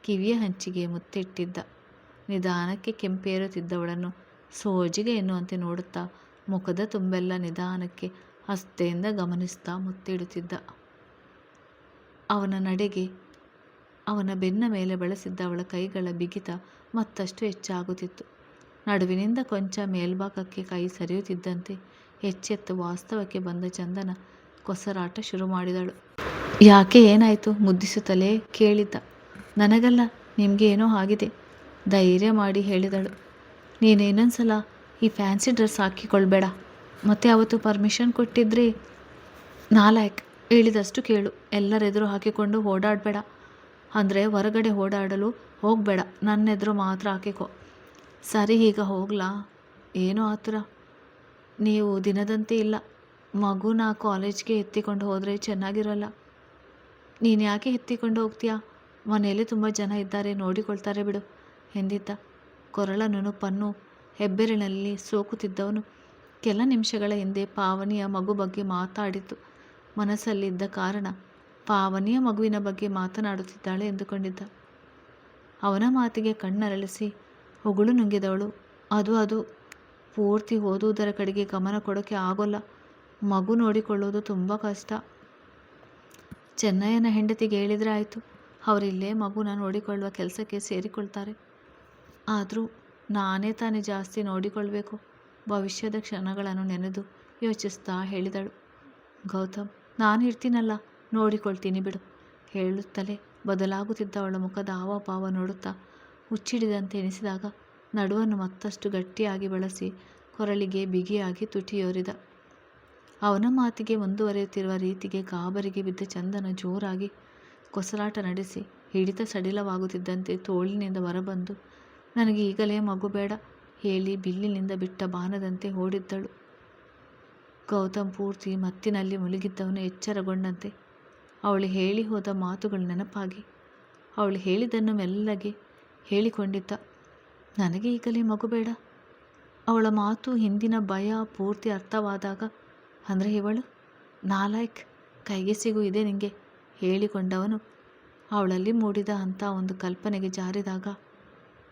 ಕಿವಿಯ ಹಂಚಿಗೆ ಮುತ್ತಿಟ್ಟಿದ್ದ. ನಿಧಾನಕ್ಕೆ ಕೆಂಪೇರುತ್ತಿದ್ದವಳನ್ನು ಸೋಜಿಗೆ ಎನ್ನುವಂತೆ ನೋಡುತ್ತಾ ಮುಖದ ತುಂಬೆಲ್ಲ ನಿಧಾನಕ್ಕೆ ಹಸ್ತೆಯಿಂದ ಗಮನಿಸ್ತಾ ಮುತ್ತಿಡುತ್ತಿದ್ದ. ಅವನ ನಡೆಗೆ ಅವನ ಬೆನ್ನ ಮೇಲೆ ಬಳಸಿದ್ದ ಅವಳ ಕೈಗಳ ಬಿಗಿತ ಮತ್ತಷ್ಟು ಹೆಚ್ಚಾಗುತ್ತಿತ್ತು. ನಡುವಿನಿಂದ ಕೊಂಚ ಮೇಲ್ಭಾಗಕ್ಕೆ ಕೈ ಸರಿಯುತ್ತಿದ್ದಂತೆ ಎಚ್ಚೆತ್ತು ವಾಸ್ತವಕ್ಕೆ ಬಂದ ಚಂದನ ಕೊಸರಾಟ ಶುರು ಮಾಡಿದಳು. ಯಾಕೆ, ಏನಾಯಿತು? ಮುದ್ದಿಸುತ್ತಲೇ ಕೇಳಿದ್ದ. ನನಗಲ್ಲ, ನಿಮಗೆ ಏನೋ ಆಗಿದೆ, ಧೈರ್ಯ ಮಾಡಿ ಹೇಳಿದಳು. ನೀನು ಇನ್ನೊಂದ್ಸಲ ಈ ಫ್ಯಾನ್ಸಿ ಡ್ರೆಸ್ ಹಾಕಿಕೊಳ್ಬೇಡ. ಮತ್ತೆ ಅವತ್ತು ಪರ್ಮಿಷನ್ ಕೊಟ್ಟಿದ್ರೆ. ನಾಲಾಯಕ್, ಹೇಳಿದಷ್ಟು ಕೇಳು. ಎಲ್ಲರೆದುರು ಹಾಕಿಕೊಂಡು ಓಡಾಡಬೇಡ. ಅಂದರೆ ಹೊರಗಡೆ ಓಡಾಡಲು ಹೋಗಬೇಡ, ನನ್ನೆದುರು ಮಾತ್ರ ಹಾಕಿಕೊ. ಸರಿ, ಈಗ ಹೋಗ್ಲಾ? ಏನೋ ಆತುರ. ನೀವು ದಿನದಂತೆ ಇಲ್ಲ. ಮಗುನ ಕಾಲೇಜ್ಗೆ ಎತ್ತಿಕೊಂಡು ಹೋದರೆ ಚೆನ್ನಾಗಿರೋಲ್ಲ. ನೀನು ಯಾಕೆ ಎತ್ತಿಕೊಂಡು ಹೋಗ್ತೀಯಾ? ಮನೆಯಲ್ಲಿ ತುಂಬ ಜನ ಇದ್ದಾರೆ, ನೋಡಿಕೊಳ್ತಾರೆ ಬಿಡು ಎಂದಿದ್ದ. ಕೊರಳ ನುಣುಪನ್ನು ಹೆಬ್ಬೆರಳಿನಲ್ಲಿ ಸೋಕುತ್ತಿದ್ದವನು ಕೆಲ ನಿಮಿಷಗಳ ಹಿಂದೆ ಪಾವನಿಯ ಮಗು ಬಗ್ಗೆ ಮಾತಾಡಿತು ಮನಸ್ಸಲ್ಲಿದ್ದ ಕಾರಣ ಪಾವನಿಯ ಮಗುವಿನ ಬಗ್ಗೆ ಮಾತನಾಡುತ್ತಿದ್ದಾಳೆ ಎಂದುಕೊಂಡಿದ್ದ. ಅವನ ಮಾತಿಗೆ ಕಣ್ಣರಳಿಸಿ ಉಗುಳು ನುಂಗಿದವಳು. ಅದು ಪೂರ್ತಿ ಓದುವುದರ ಕಡೆಗೆ ಗಮನ ಕೊಡೋಕ್ಕೆ ಆಗೋಲ್ಲ. ಮಗು ನೋಡಿಕೊಳ್ಳುವುದು ತುಂಬ ಕಷ್ಟ. ಚೆನ್ನಯ್ಯನ ಹೆಂಡತಿಗೆ ಹೇಳಿದರೆ ಆಯಿತು, ಅವರಿಲ್ಲೇ ಮಗುನ ನೋಡಿಕೊಳ್ಳುವ ಕೆಲಸಕ್ಕೆ ಸೇರಿಕೊಳ್ತಾರೆ. ಆದರೂ ನಾನೇ ತಾನೇ ಜಾಸ್ತಿ ನೋಡಿಕೊಳ್ಬೇಕು. ಭವಿಷ್ಯದ ಕ್ಷಣಗಳನ್ನು ನೆನೆದು ಯೋಚಿಸ್ತಾ ಹೇಳಿದಳು. ಗೌತಮ್, ನಾನು ಇರ್ತೀನಲ್ಲ, ನೋಡಿಕೊಳ್ತೀನಿ ಬಿಡು ಹೇಳುತ್ತಲೇ ಬದಲಾಗುತ್ತಿದ್ದ ಅವಳ ಮುಖದ ಹಾವಭಾವ ನೋಡುತ್ತಾ ಹುಚ್ಚಿಡಿದಂತೆ ಎನಿಸಿದಾಗ ನಡುವನ್ನು ಮತ್ತಷ್ಟು ಗಟ್ಟಿಯಾಗಿ ಬಳಸಿ ಕೊರಳಿಗೆ ಬಿಗಿಯಾಗಿ ತುಟಿಯೋರಿದ. ಅವನ ಮಾತಿಗೆ ಮುಂದುವರಿಯುತ್ತಿರುವ ರೀತಿಗೆ ಗಾಬರಿಗೆ ಬಿದ್ದ ಚಂದನ ಜೋರಾಗಿ ಕೊಸರಾಟ ನಡೆಸಿ ಹಿಡಿತ ಸಡಿಲವಾಗುತ್ತಿದ್ದಂತೆ ತೋಳಿನಿಂದ ಹೊರಬಂದು ನನಗೆ ಈಗಲೇ ಮಗು ಬೇಡ ಹೇಳಿ ಬಿಲ್ಲಿನಿಂದ ಬಿಟ್ಟ ಬಾಣದಂತೆ ಓಡಿದ್ದಳು. ಗೌತಮ್ ಪೂರ್ತಿ ಮತ್ತಿನಲ್ಲಿ ಮುಳುಗಿದ್ದವನು ಎಚ್ಚರಗೊಂಡಂತೆ ಅವಳು ಹೇಳಿ ಹೋದ ಮಾತುಗಳು ನೆನಪಾಗಿ ಅವಳು ಹೇಳಿದ್ದನ್ನು ಮೆಲ್ಲಗೆ ಹೇಳಿಕೊಂಡಿದ್ದ. ನನಗೆ ಈಗಲೇ ಮಗು ಬೇಡ. ಅವಳ ಮಾತು ಹಿಂದಿನ ಭಯ ಪೂರ್ತಿ ಅರ್ಥವಾದಾಗ, ಅಂದರೆ ಇವಳು ನಾಲಾಯಕ್, ಕೈಗೆ ಸಿಗು ಇದೆ ನಿಂಗೆ ಹೇಳಿಕೊಂಡವನು ಅವಳಲ್ಲಿ ಮೂಡಿದ ಅಂಥ ಒಂದು ಕಲ್ಪನೆಗೆ ಜಾರಿದಾಗ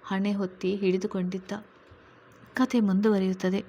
ಹಣೆ ಹೊತ್ತಿ ಹಿಡಿದುಕೊಂಡಿದ್ದ. ಕತೆ ಮುಂದುವರಿಯುತ್ತದೆ.